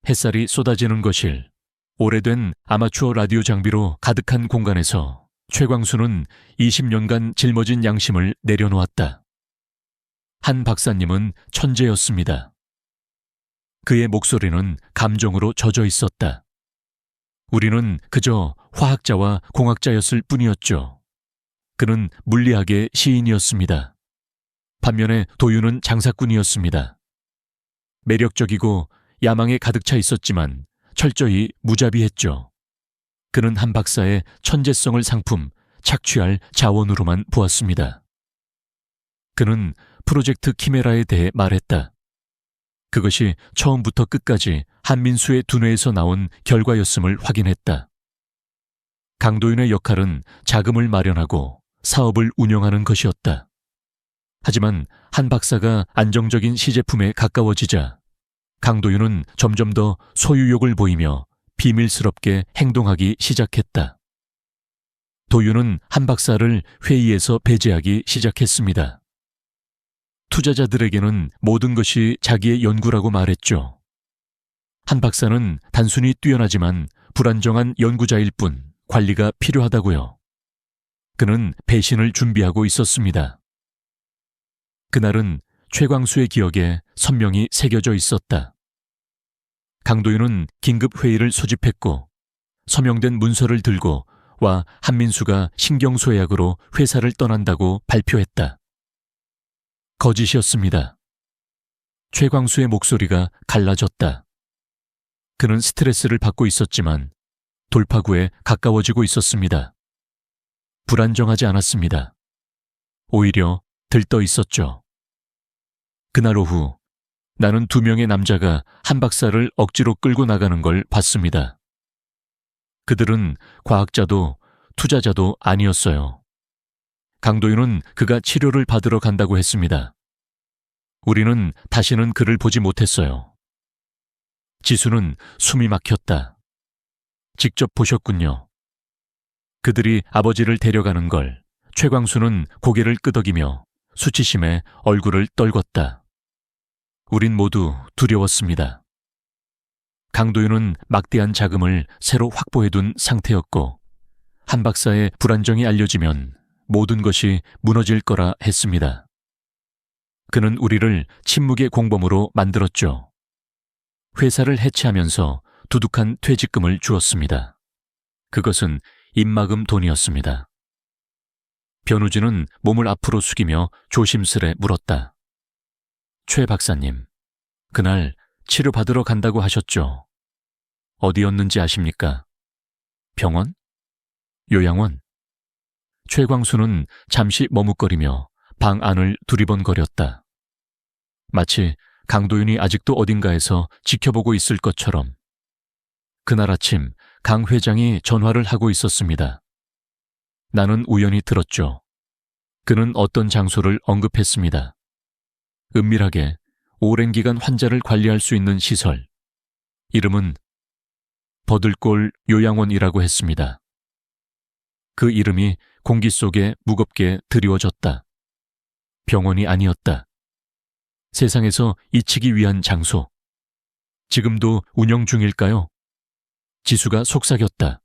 햇살이 쏟아지는 거실, 오래된 아마추어 라디오 장비로 가득한 공간에서 최광수는 20년간 짊어진 양심을 내려놓았다. 한 박사님은 천재였습니다. 그의 목소리는 감정으로 젖어 있었다. 우리는 그저 화학자와 공학자였을 뿐이었죠. 그는 물리학의 시인이었습니다. 반면에 도윤은 장사꾼이었습니다. 매력적이고 야망에 가득 차 있었지만 철저히 무자비했죠. 그는 한 박사의 천재성을 상품, 착취할 자원으로만 보았습니다. 그는 프로젝트 키메라에 대해 말했다. 그것이 처음부터 끝까지 한민수의 두뇌에서 나온 결과였음을 확인했다. 강도윤의 역할은 자금을 마련하고 사업을 운영하는 것이었다. 하지만 한 박사가 안정적인 시제품에 가까워지자 강도윤은 점점 더 소유욕을 보이며 비밀스럽게 행동하기 시작했다. 도윤은 한 박사를 회의에서 배제하기 시작했습니다. 투자자들에게는 모든 것이 자기의 연구라고 말했죠. 한 박사는 단순히 뛰어나지만 불안정한 연구자일 뿐 관리가 필요하다고요. 그는 배신을 준비하고 있었습니다. 그날은 최광수의 기억에 선명히 새겨져 있었다. 강도윤은 긴급 회의를 소집했고 서명된 문서를 들고 와 한민수가 신경소약으로 회사를 떠난다고 발표했다. 거짓이었습니다. 최광수의 목소리가 갈라졌다. 그는 스트레스를 받고 있었지만 돌파구에 가까워지고 있었습니다. 불안정하지 않았습니다. 오히려 들떠 있었죠. 그날 오후 나는 2명의 남자가 한 박사를 억지로 끌고 나가는 걸 봤습니다. 그들은 과학자도 투자자도 아니었어요. 강도윤은 그가 치료를 받으러 간다고 했습니다. 우리는 다시는 그를 보지 못했어요. 지수는 숨이 막혔다. 직접 보셨군요. 그들이 아버지를 데려가는 걸 최광수는 고개를 끄덕이며 수치심에 얼굴을 떨궜다. 우린 모두 두려웠습니다. 강도윤은 막대한 자금을 새로 확보해둔 상태였고 한 박사의 불안정이 알려지면 모든 것이 무너질 거라 했습니다. 그는 우리를 침묵의 공범으로 만들었죠. 회사를 해체하면서 두둑한 퇴직금을 주었습니다. 그것은 입막음 돈이었습니다. 변우진은 몸을 앞으로 숙이며 조심스레 물었다. 최 박사님, 그날 치료받으러 간다고 하셨죠? 어디였는지 아십니까? 병원? 요양원? 최광수는 잠시 머뭇거리며 방 안을 두리번거렸다. 마치 강도윤이 아직도 어딘가에서 지켜보고 있을 것처럼. 그날 아침 강 회장이 전화를 하고 있었습니다. 나는 우연히 들었죠. 그는 어떤 장소를 언급했습니다. 은밀하게 오랜 기간 환자를 관리할 수 있는 시설. 이름은 버들골 요양원이라고 했습니다. 그 이름이 공기 속에 무겁게 드리워졌다. 병원이 아니었다. 세상에서 잊히기 위한 장소. 지금도 운영 중일까요? 지수가 속삭였다.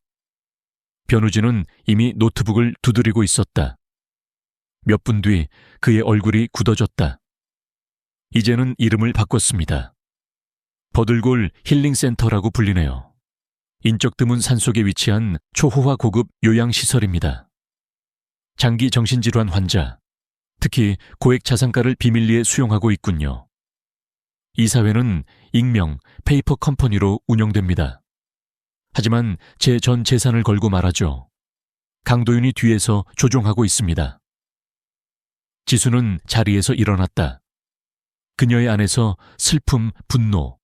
변우진은 이미 노트북을 두드리고 있었다. 몇 분 뒤 그의 얼굴이 굳어졌다. 이제는 이름을 바꿨습니다. 버들골 힐링센터라고 불리네요. 인적 드문 산속에 위치한 초호화 고급 요양시설입니다. 장기 정신질환 환자, 특히 고액 자산가를 비밀리에 수용하고 있군요. 이사회는 익명, 페이퍼 컴퍼니로 운영됩니다. 하지만 제 전 재산을 걸고 말하죠. 강도윤이 뒤에서 조종하고 있습니다. 지수는 자리에서 일어났다. 그녀의 안에서 슬픔, 분노,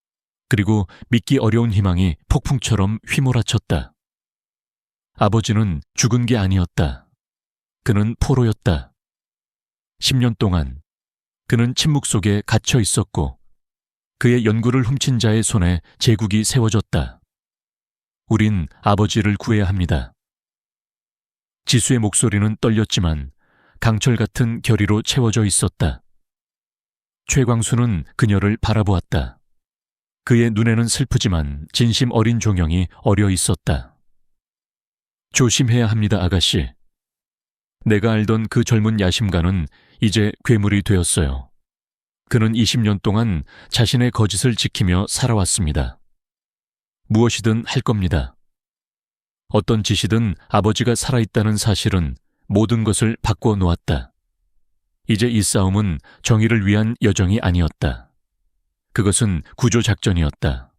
그리고 믿기 어려운 희망이 폭풍처럼 휘몰아쳤다. 아버지는 죽은 게 아니었다. 그는 포로였다. 10년 동안 그는 침묵 속에 갇혀 있었고 그의 연구를 훔친 자의 손에 제국이 세워졌다. 우린 아버지를 구해야 합니다. 지수의 목소리는 떨렸지만 강철 같은 결의로 채워져 있었다. 최광수는 그녀를 바라보았다. 그의 눈에는 슬프지만 진심 어린 종영이 어려 있었다. 조심해야 합니다, 아가씨. 내가 알던 그 젊은 야심가는 이제 괴물이 되었어요. 그는 20년 동안 자신의 거짓을 지키며 살아왔습니다. 무엇이든 할 겁니다. 어떤 짓이든 아버지가 살아있다는 사실은 모든 것을 바꿔 놓았다. 이제 이 싸움은 정의를 위한 여정이 아니었다. 그것은 구조작전이었다.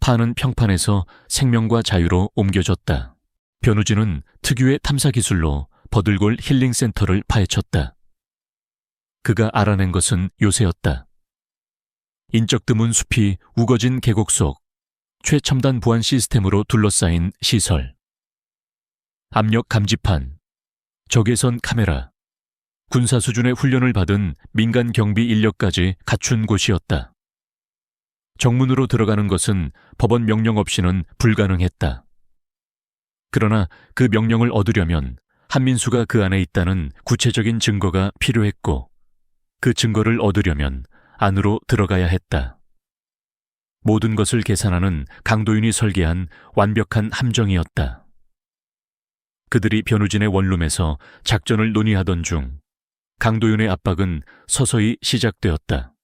판은 평판에서 생명과 자유로 옮겨졌다. 변우진은 특유의 탐사기술로 버들골 힐링센터를 파헤쳤다. 그가 알아낸 것은 요새였다. 인적 드문 숲이 우거진 계곡 속 최첨단 보안 시스템으로 둘러싸인 시설. 압력 감지판, 적외선 카메라, 군사 수준의 훈련을 받은 민간 경비 인력까지 갖춘 곳이었다. 정문으로 들어가는 것은 법원 명령 없이는 불가능했다. 그러나 그 명령을 얻으려면 한민수가 그 안에 있다는 구체적인 증거가 필요했고 그 증거를 얻으려면 안으로 들어가야 했다. 모든 것을 계산하는 강도윤이 설계한 완벽한 함정이었다. 그들이 변우진의 원룸에서 작전을 논의하던 중 강도윤의 압박은 서서히 시작되었다.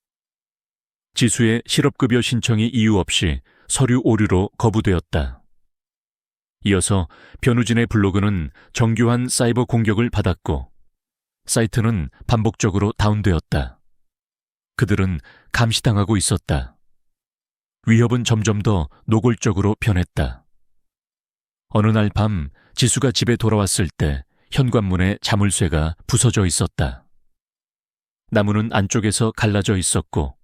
지수의 실업급여 신청이 이유 없이 서류 오류로 거부되었다. 이어서 변우진의 블로그는 정교한 사이버 공격을 받았고 사이트는 반복적으로 다운되었다. 그들은 감시당하고 있었다. 위협은 점점 더 노골적으로 변했다. 어느 날 밤 지수가 집에 돌아왔을 때 현관문에 자물쇠가 부서져 있었다. 나무는 안쪽에서 갈라져 있었고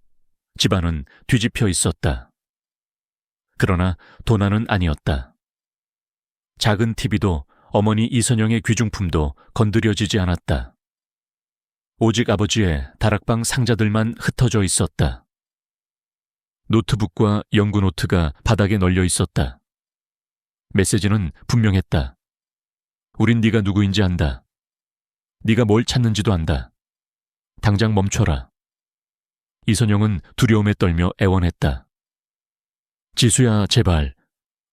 집안은 뒤집혀 있었다. 그러나 도난은 아니었다. 작은 TV도 어머니 이선영의 귀중품도 건드려지지 않았다. 오직 아버지의 다락방 상자들만 흩어져 있었다. 노트북과 연구 노트가 바닥에 널려 있었다. 메시지는 분명했다. 우린 네가 누구인지 안다. 네가 뭘 찾는지도 안다. 당장 멈춰라. 이선영은 두려움에 떨며 애원했다. 지수야, 제발.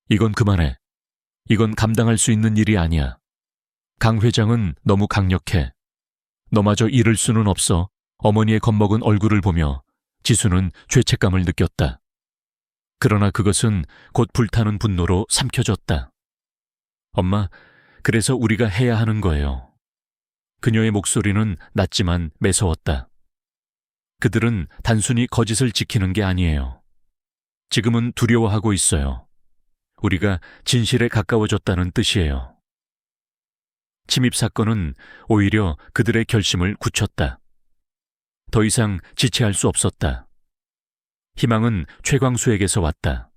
이건 그만해. 이건 감당할 수 있는 일이 아니야. 강 회장은 너무 강력해. 너마저 잃을 수는 없어. 어머니의 겁먹은 얼굴을 보며 지수는 죄책감을 느꼈다. 그러나 그것은 곧 불타는 분노로 삼켜졌다. 엄마, 그래서 우리가 해야 하는 거예요. 그녀의 목소리는 낮지만 매서웠다. 그들은 단순히 거짓을 지키는 게 아니에요. 지금은 두려워하고 있어요. 우리가 진실에 가까워졌다는 뜻이에요. 침입 사건은 오히려 그들의 결심을 굳혔다. 더 이상 지체할 수 없었다. 희망은 최광수에게서 왔다.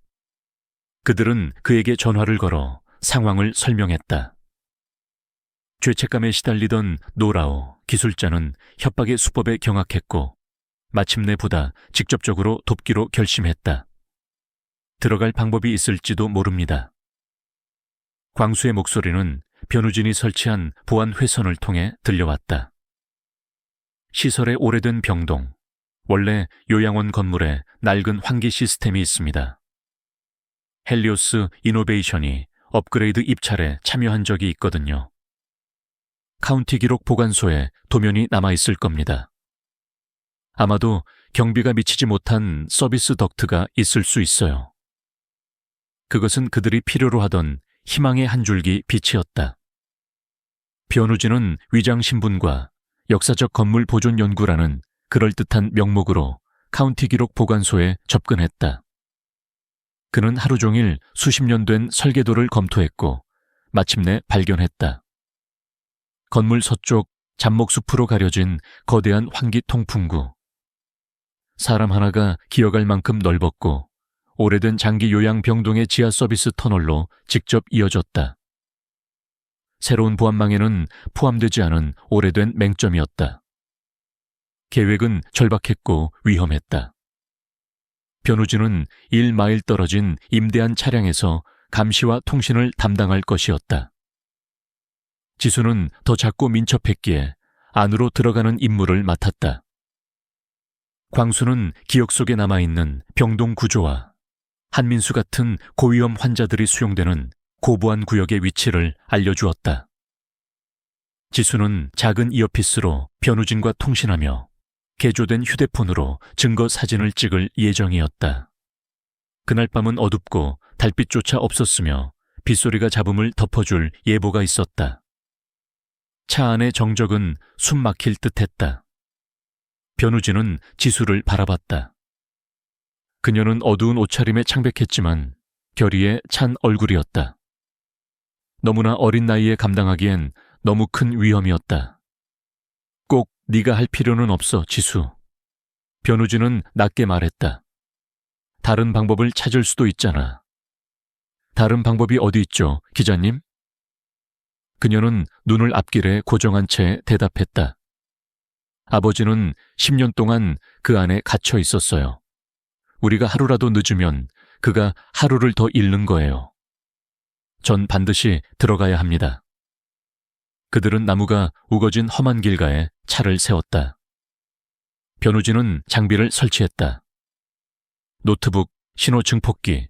그들은 그에게 전화를 걸어 상황을 설명했다. 죄책감에 시달리던 노라오 기술자는 협박의 수법에 경악했고 마침내 보다 직접적으로 돕기로 결심했다. 들어갈 방법이 있을지도 모릅니다. 광수의 목소리는 변우진이 설치한 보안 회선을 통해 들려왔다. 시설의 오래된 병동, 원래 요양원 건물에 낡은 환기 시스템이 있습니다. 헬리오스 이노베이션이 업그레이드 입찰에 참여한 적이 있거든요. 카운티 기록 보관소에 도면이 남아있을 겁니다. 아마도 경비가 미치지 못한 서비스 덕트가 있을 수 있어요. 그것은 그들이 필요로 하던 희망의 한 줄기 빛이었다. 변우진은 위장 신분과 역사적 건물 보존 연구라는 그럴듯한 명목으로 카운티 기록 보관소에 접근했다. 그는 하루 종일 수십 년 된 설계도를 검토했고 마침내 발견했다. 건물 서쪽 잡목숲으로 가려진 거대한 환기 통풍구. 사람 하나가 기어갈 만큼 넓었고 오래된 장기 요양 병동의 지하 서비스 터널로 직접 이어졌다. 새로운 보안망에는 포함되지 않은 오래된 맹점이었다. 계획은 절박했고 위험했다. 변우진은 1마일 떨어진 임대한 차량에서 감시와 통신을 담당할 것이었다. 지수는 더 작고 민첩했기에 안으로 들어가는 임무를 맡았다. 광수는 기억 속에 남아있는 병동 구조와 한민수 같은 고위험 환자들이 수용되는 고보안 구역의 위치를 알려주었다. 지수는 작은 이어피스로 변우진과 통신하며 개조된 휴대폰으로 증거 사진을 찍을 예정이었다. 그날 밤은 어둡고 달빛조차 없었으며 빗소리가 잡음을 덮어줄 예보가 있었다. 차 안의 정적은 숨 막힐 듯했다. 변우진은 지수를 바라봤다. 그녀는 어두운 옷차림에 창백했지만 결의에 찬 얼굴이었다. 너무나 어린 나이에 감당하기엔 너무 큰 위험이었다. 꼭 네가 할 필요는 없어, 지수. 변우진은 낮게 말했다. 다른 방법을 찾을 수도 있잖아. 다른 방법이 어디 있죠, 기자님? 그녀는 눈을 앞길에 고정한 채 대답했다. 아버지는 10년 동안 그 안에 갇혀 있었어요. 우리가 하루라도 늦으면 그가 하루를 더 잃는 거예요. 전 반드시 들어가야 합니다. 그들은 나무가 우거진 험한 길가에 차를 세웠다. 변우진은 장비를 설치했다. 노트북, 신호 증폭기,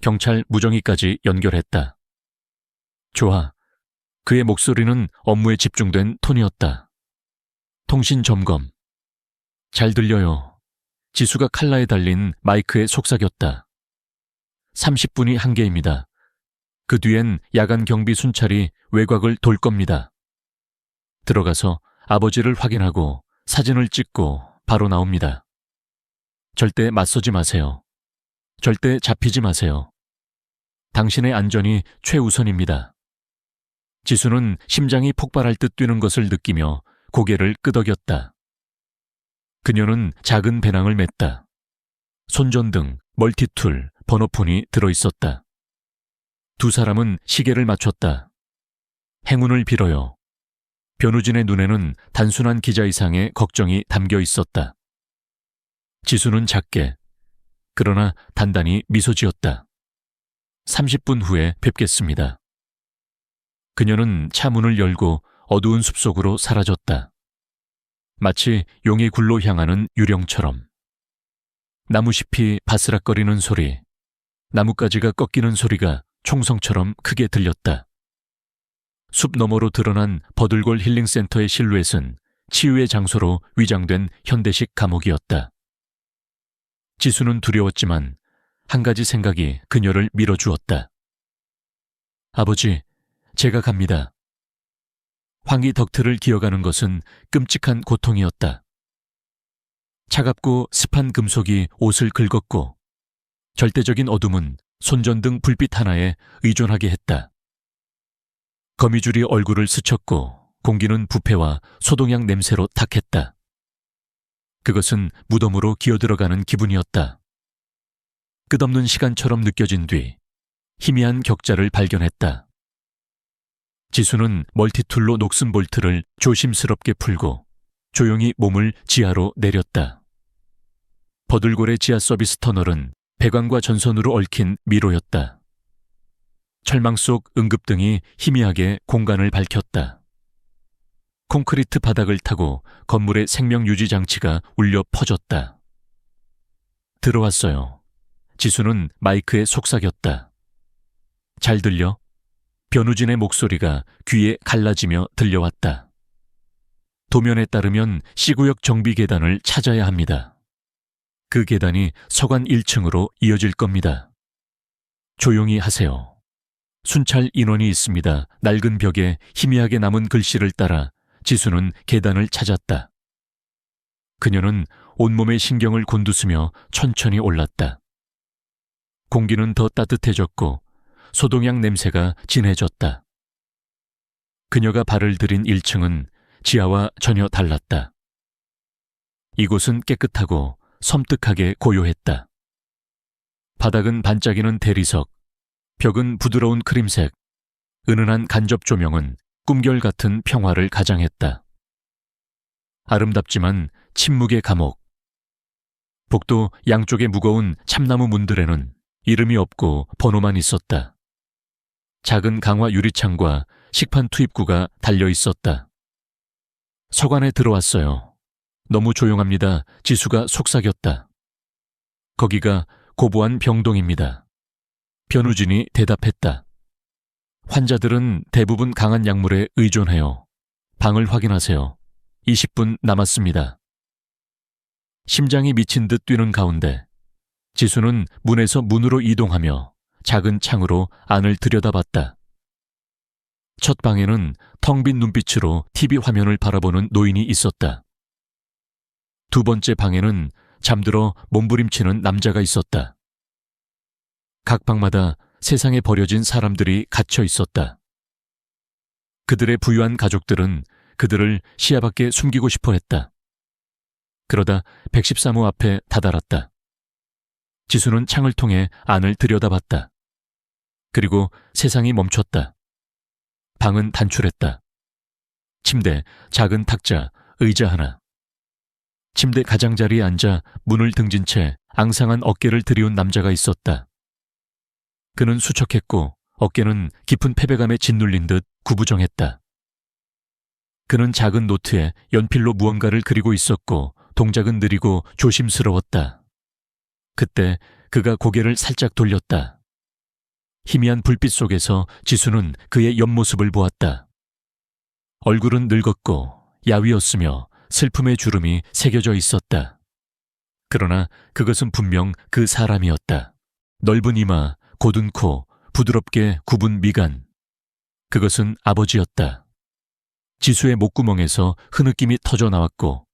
경찰 무정기까지 연결했다. 좋아. 그의 목소리는 업무에 집중된 톤이었다. 통신 점검. 잘 들려요. 지수가 칼라에 달린 마이크에 속삭였다. 30분이 한계입니다. 그 뒤엔 야간 경비 순찰이 외곽을 돌 겁니다. 들어가서 아버지를 확인하고 사진을 찍고 바로 나옵니다. 절대 맞서지 마세요. 절대 잡히지 마세요. 당신의 안전이 최우선입니다. 지수는 심장이 폭발할 듯 뛰는 것을 느끼며 고개를 끄덕였다. 그녀는 작은 배낭을 맸다. 손전등, 멀티툴, 번호폰이 들어있었다. 두 사람은 시계를 맞췄다. 행운을 빌어요. 변우진의 눈에는 단순한 기자 이상의 걱정이 담겨 있었다. 지수는 작게, 그러나 단단히 미소 지었다. 30분 후에 뵙겠습니다. 그녀는 차 문을 열고 어두운 숲속으로 사라졌다. 마치 용의 굴로 향하는 유령처럼. 나무잎이 바스락거리는 소리, 나뭇가지가 꺾이는 소리가 총성처럼 크게 들렸다. 숲 너머로 드러난 버들골 힐링센터의 실루엣은 치유의 장소로 위장된 현대식 감옥이었다. 지수는 두려웠지만 한 가지 생각이 그녀를 밀어주었다. 아버지, 제가 갑니다. 황희 덕트를 기어가는 것은 끔찍한 고통이었다. 차갑고 습한 금속이 옷을 긁었고 절대적인 어둠은 손전등 불빛 하나에 의존하게 했다. 거미줄이 얼굴을 스쳤고 공기는 부패와 소독약 냄새로 탁했다. 그것은 무덤으로 기어들어가는 기분이었다. 끝없는 시간처럼 느껴진 뒤 희미한 격자를 발견했다. 지수는 멀티툴로 녹슨 볼트를 조심스럽게 풀고 조용히 몸을 지하로 내렸다. 버들골의 지하 서비스 터널은 배관과 전선으로 얽힌 미로였다. 철망 속 응급등이 희미하게 공간을 밝혔다. 콘크리트 바닥을 타고 건물의 생명유지 장치가 울려 퍼졌다. 들어왔어요. 지수는 마이크에 속삭였다. 잘 들려? 변우진의 목소리가 귀에 갈라지며 들려왔다. 도면에 따르면 C구역 정비 계단을 찾아야 합니다. 그 계단이 서관 1층으로 이어질 겁니다. 조용히 하세요. 순찰 인원이 있습니다. 낡은 벽에 희미하게 남은 글씨를 따라 지수는 계단을 찾았다. 그녀는 온몸의 신경을 곤두쓰며 천천히 올랐다. 공기는 더 따뜻해졌고 소독약 냄새가 진해졌다. 그녀가 발을 들인 1층은 지하와 전혀 달랐다. 이곳은 깨끗하고 섬뜩하게 고요했다. 바닥은 반짝이는 대리석, 벽은 부드러운 크림색, 은은한 간접 조명은 꿈결 같은 평화를 가장했다. 아름답지만 침묵의 감옥. 복도 양쪽에 무거운 참나무 문들에는 이름이 없고 번호만 있었다. 작은 강화 유리창과 식판 투입구가 달려 있었다. 서관에 들어왔어요. 너무 조용합니다. 지수가 속삭였다. 거기가 고부한 병동입니다. 변우진이 대답했다. 환자들은 대부분 강한 약물에 의존해요. 방을 확인하세요. 20분 남았습니다. 심장이 미친 듯 뛰는 가운데 지수는 문에서 문으로 이동하며 작은 창으로 안을 들여다봤다. 첫 방에는 텅 빈 눈빛으로 TV 화면을 바라보는 노인이 있었다. 두 번째 방에는 잠들어 몸부림치는 남자가 있었다. 각 방마다 세상에 버려진 사람들이 갇혀 있었다. 그들의 부유한 가족들은 그들을 시야 밖에 숨기고 싶어 했다. 그러다 113호 앞에 다다랐다. 지수는 창을 통해 안을 들여다봤다. 그리고 세상이 멈췄다. 방은 단출했다. 침대, 작은 탁자, 의자 하나. 침대 가장자리에 앉아 문을 등진 채 앙상한 어깨를 들이운 남자가 있었다. 그는 수척했고 어깨는 깊은 패배감에 짓눌린 듯 구부정했다. 그는 작은 노트에 연필로 무언가를 그리고 있었고 동작은 느리고 조심스러웠다. 그때 그가 고개를 살짝 돌렸다. 희미한 불빛 속에서 지수는 그의 옆모습을 보았다. 얼굴은 늙었고 야위었으며 슬픔의 주름이 새겨져 있었다. 그러나 그것은 분명 그 사람이었다. 넓은 이마, 곧은 코, 부드럽게 굽은 미간. 그것은 아버지였다. 지수의 목구멍에서 흐느낌이 터져 나왔고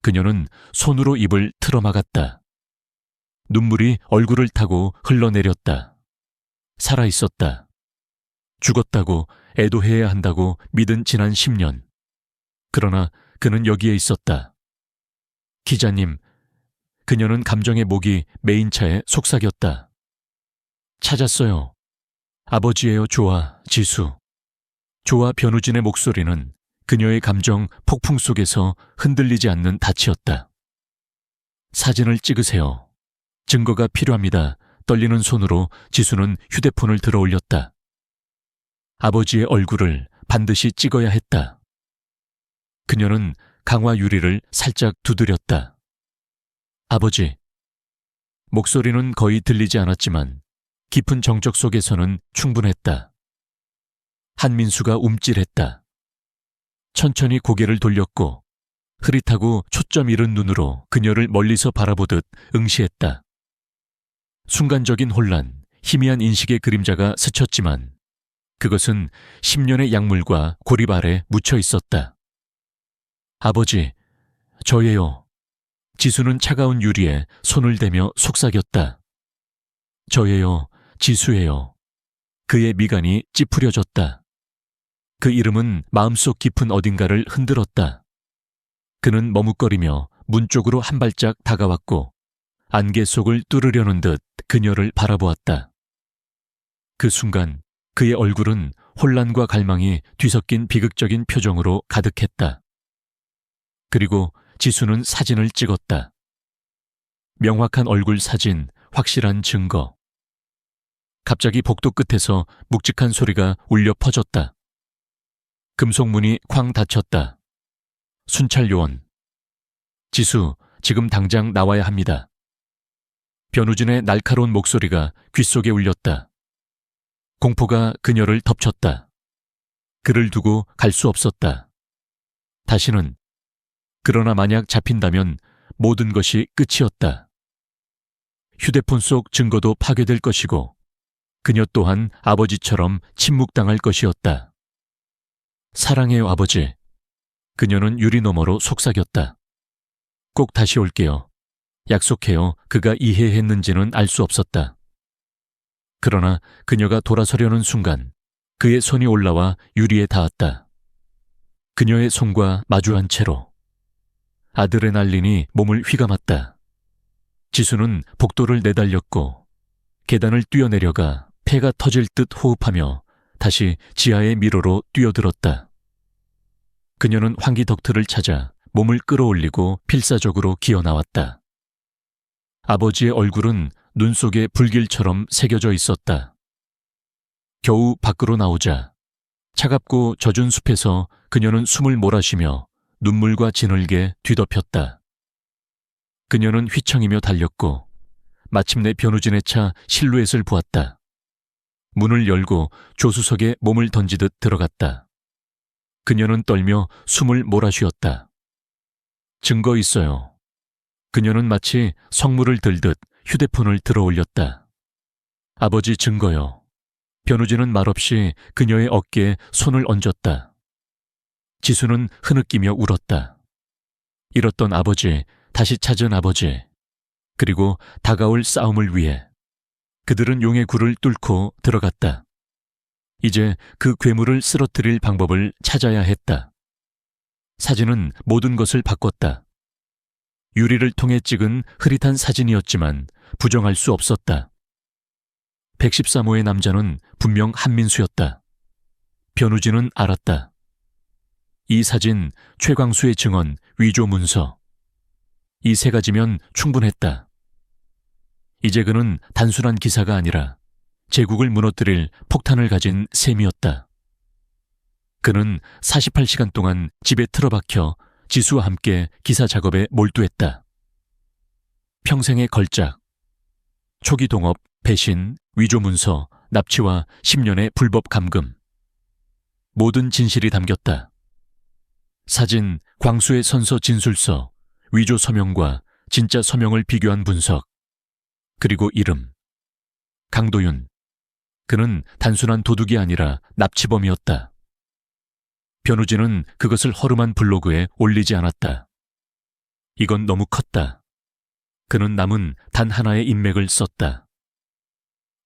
그녀는 손으로 입을 틀어막았다. 눈물이 얼굴을 타고 흘러내렸다. 살아있었다. 죽었다고 애도해야 한다고 믿은 지난 10년. 그러나 그는 여기에 있었다. 기자님, 그녀는 감정의 목이 메인 차에 속삭였다. 찾았어요. 아버지예요, 조아, 지수. 조아 변우진의 목소리는 그녀의 감정 폭풍 속에서 흔들리지 않는 닻이었다. 사진을 찍으세요. 증거가 필요합니다. 떨리는 손으로 지수는 휴대폰을 들어 올렸다. 아버지의 얼굴을 반드시 찍어야 했다. 그녀는 강화 유리를 살짝 두드렸다. 아버지. 목소리는 거의 들리지 않았지만 깊은 정적 속에서는 충분했다. 한민수가 움찔했다. 천천히 고개를 돌렸고 흐릿하고 초점 잃은 눈으로 그녀를 멀리서 바라보듯 응시했다. 순간적인 혼란, 희미한 인식의 그림자가 스쳤지만 그것은 10년의 약물과 고립 아래 묻혀 있었다. 아버지, 저예요. 지수는 차가운 유리에 손을 대며 속삭였다. 저예요, 지수예요. 그의 미간이 찌푸려졌다. 그 이름은 마음속 깊은 어딘가를 흔들었다. 그는 머뭇거리며 문 쪽으로 한 발짝 다가왔고 안개 속을 뚫으려는 듯 그녀를 바라보았다. 그 순간 그의 얼굴은 혼란과 갈망이 뒤섞인 비극적인 표정으로 가득했다. 그리고 지수는 사진을 찍었다. 명확한 얼굴 사진, 확실한 증거. 갑자기 복도 끝에서 묵직한 소리가 울려 퍼졌다. 금속문이 쾅 닫혔다. 순찰 요원. 지수, 지금 당장 나와야 합니다. 변우진의 날카로운 목소리가 귓속에 울렸다. 공포가 그녀를 덮쳤다. 그를 두고 갈 수 없었다. 다시는. 그러나 만약 잡힌다면 모든 것이 끝이었다. 휴대폰 속 증거도 파괴될 것이고 그녀 또한 아버지처럼 침묵당할 것이었다. 사랑해요, 아버지. 그녀는 유리 너머로 속삭였다. 꼭 다시 올게요. 약속해요. 그가 이해했는지는 알 수 없었다. 그러나 그녀가 돌아서려는 순간 그의 손이 올라와 유리에 닿았다. 그녀의 손과 마주한 채로 아드레날린이 몸을 휘감았다. 지수는 복도를 내달렸고 계단을 뛰어내려가 폐가 터질 듯 호흡하며 다시 지하의 미로로 뛰어들었다. 그녀는 환기 덕트를 찾아 몸을 끌어올리고 필사적으로 기어나왔다. 아버지의 얼굴은 눈 속에 불길처럼 새겨져 있었다. 겨우 밖으로 나오자 차갑고 젖은 숲에서 그녀는 숨을 몰아쉬며 눈물과 진흙에 뒤덮였다. 그녀는 휘청이며 달렸고 마침내 변우진의 차 실루엣을 보았다. 문을 열고 조수석에 몸을 던지듯 들어갔다. 그녀는 떨며 숨을 몰아쉬었다. 증거 있어요. 그녀는 마치 성물을 들듯 휴대폰을 들어 올렸다. 아버지, 증거요. 변우진은 말없이 그녀의 어깨에 손을 얹었다. 지수는 흐느끼며 울었다. 잃었던 아버지, 다시 찾은 아버지, 그리고 다가올 싸움을 위해 그들은 용의 굴을 뚫고 들어갔다. 이제 그 괴물을 쓰러뜨릴 방법을 찾아야 했다. 사진은 모든 것을 바꿨다. 유리를 통해 찍은 흐릿한 사진이었지만 부정할 수 없었다. 113호의 남자는 분명 한민수였다. 변우진은 알았다. 이 사진, 최광수의 증언, 위조 문서. 이 세 가지면 충분했다. 이제 그는 단순한 기사가 아니라 제국을 무너뜨릴 폭탄을 가진 셈이었다. 그는 48시간 동안 집에 틀어박혀 지수와 함께 기사 작업에 몰두했다. 평생의 걸작, 초기 동업, 배신, 위조 문서, 납치와 10년의 불법 감금. 모든 진실이 담겼다. 사진, 광수의 선서 진술서, 위조 서명과 진짜 서명을 비교한 분석. 그리고 이름. 강도윤. 그는 단순한 도둑이 아니라 납치범이었다. 변우진은 그것을 허름한 블로그에 올리지 않았다. 이건 너무 컸다. 그는 남은 단 하나의 인맥을 썼다.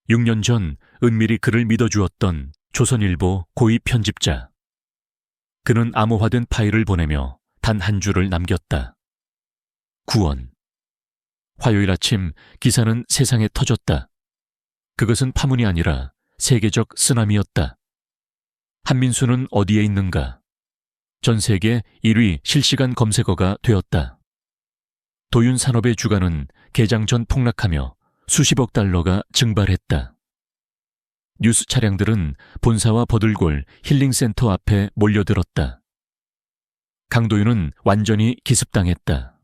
6년 전 은밀히 그를 믿어주었던 조선일보 고위 편집자. 그는 암호화된 파일을 보내며 단 한 줄을 남겼다. 구원. 화요일 아침 기사는 세상에 터졌다. 그것은 파문이 아니라 세계적 쓰나미였다. 한민수는 어디에 있는가? 전 세계 1위 실시간 검색어가 되었다. 도윤 산업의 주가는 개장 전 폭락하며 수십억 달러가 증발했다. 뉴스 차량들은 본사와 버들골 힐링센터 앞에 몰려들었다. 강도윤은 완전히 기습당했다.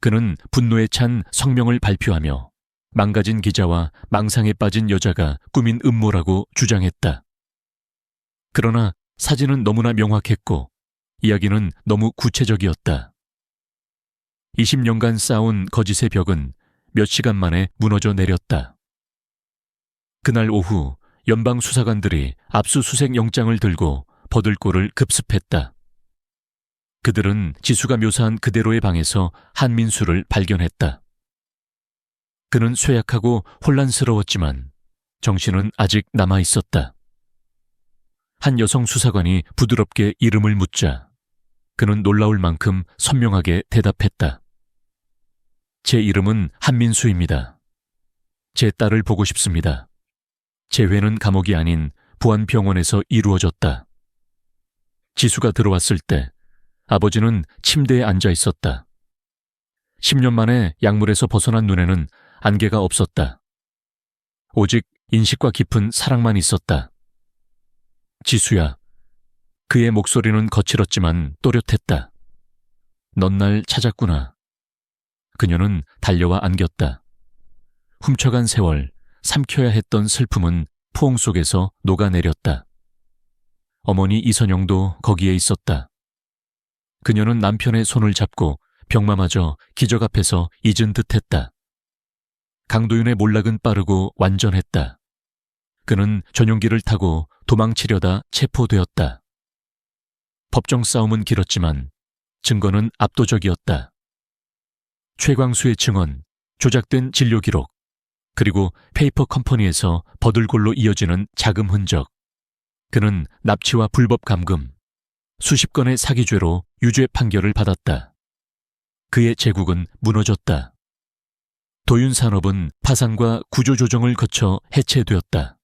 그는 분노에 찬 성명을 발표하며 망가진 기자와 망상에 빠진 여자가 꾸민 음모라고 주장했다. 그러나 사진은 너무나 명확했고 이야기는 너무 구체적이었다. 20년간 쌓아온 거짓의 벽은 몇 시간 만에 무너져 내렸다. 그날 오후 연방 수사관들이 압수수색 영장을 들고 버들골을 급습했다. 그들은 지수가 묘사한 그대로의 방에서 한민수를 발견했다. 그는 쇠약하고 혼란스러웠지만 정신은 아직 남아 있었다. 한 여성 수사관이 부드럽게 이름을 묻자 그는 놀라울 만큼 선명하게 대답했다. 제 이름은 한민수입니다. 제 딸을 보고 싶습니다. 재회는 감옥이 아닌 부안병원에서 이루어졌다. 지수가 들어왔을 때 아버지는 침대에 앉아 있었다. 10년 만에 약물에서 벗어난 눈에는 안개가 없었다. 오직 인식과 깊은 사랑만 있었다. 지수야. 그의 목소리는 거칠었지만 또렷했다. 넌 날 찾았구나. 그녀는 달려와 안겼다. 훔쳐간 세월, 삼켜야 했던 슬픔은 포옹 속에서 녹아내렸다. 어머니 이선영도 거기에 있었다. 그녀는 남편의 손을 잡고 병마마저 기적 앞에서 잊은 듯했다. 강도윤의 몰락은 빠르고 완전했다. 그는 전용기를 타고 도망치려다 체포되었다. 법정 싸움은 길었지만 증거는 압도적이었다. 최광수의 증언, 조작된 진료 기록, 그리고 페이퍼 컴퍼니에서 버들골로 이어지는 자금 흔적. 그는 납치와 불법 감금, 수십 건의 사기죄로 유죄 판결을 받았다. 그의 제국은 무너졌다. 도윤 산업은 파산과 구조조정을 거쳐 해체되었다.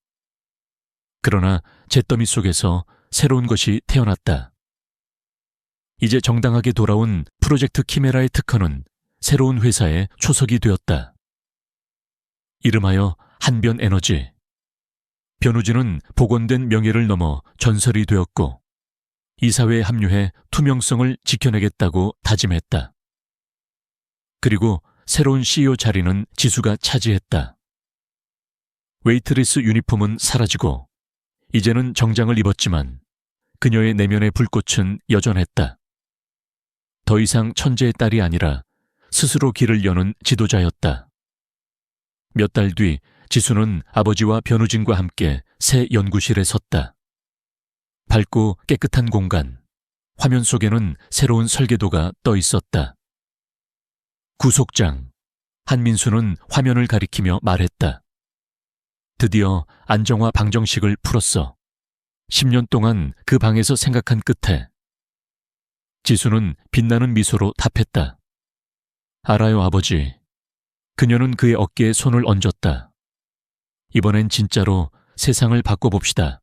그러나 잿더미 속에서 새로운 것이 태어났다. 이제 정당하게 돌아온 프로젝트 키메라의 특허는 새로운 회사의 초석이 되었다. 이름하여 한변에너지. 변우진은 복원된 명예를 넘어 전설이 되었고 이사회에 합류해 투명성을 지켜내겠다고 다짐했다. 그리고 새로운 CEO 자리는 지수가 차지했다. 웨이트리스 유니폼은 사라지고 이제는 정장을 입었지만 그녀의 내면의 불꽃은 여전했다. 더 이상 천재의 딸이 아니라 스스로 길을 여는 지도자였다. 몇 달 뒤 지수는 아버지와 변우진과 함께 새 연구실에 섰다. 밝고 깨끗한 공간, 화면 속에는 새로운 설계도가 떠 있었다. 구속장, 한민수는 화면을 가리키며 말했다. 드디어 안정화 방정식을 풀었어. 10년 동안 그 방에서 생각한 끝에. 지수는 빛나는 미소로 답했다. 알아요, 아버지. 그녀는 그의 어깨에 손을 얹었다. 이번엔 진짜로 세상을 바꿔봅시다.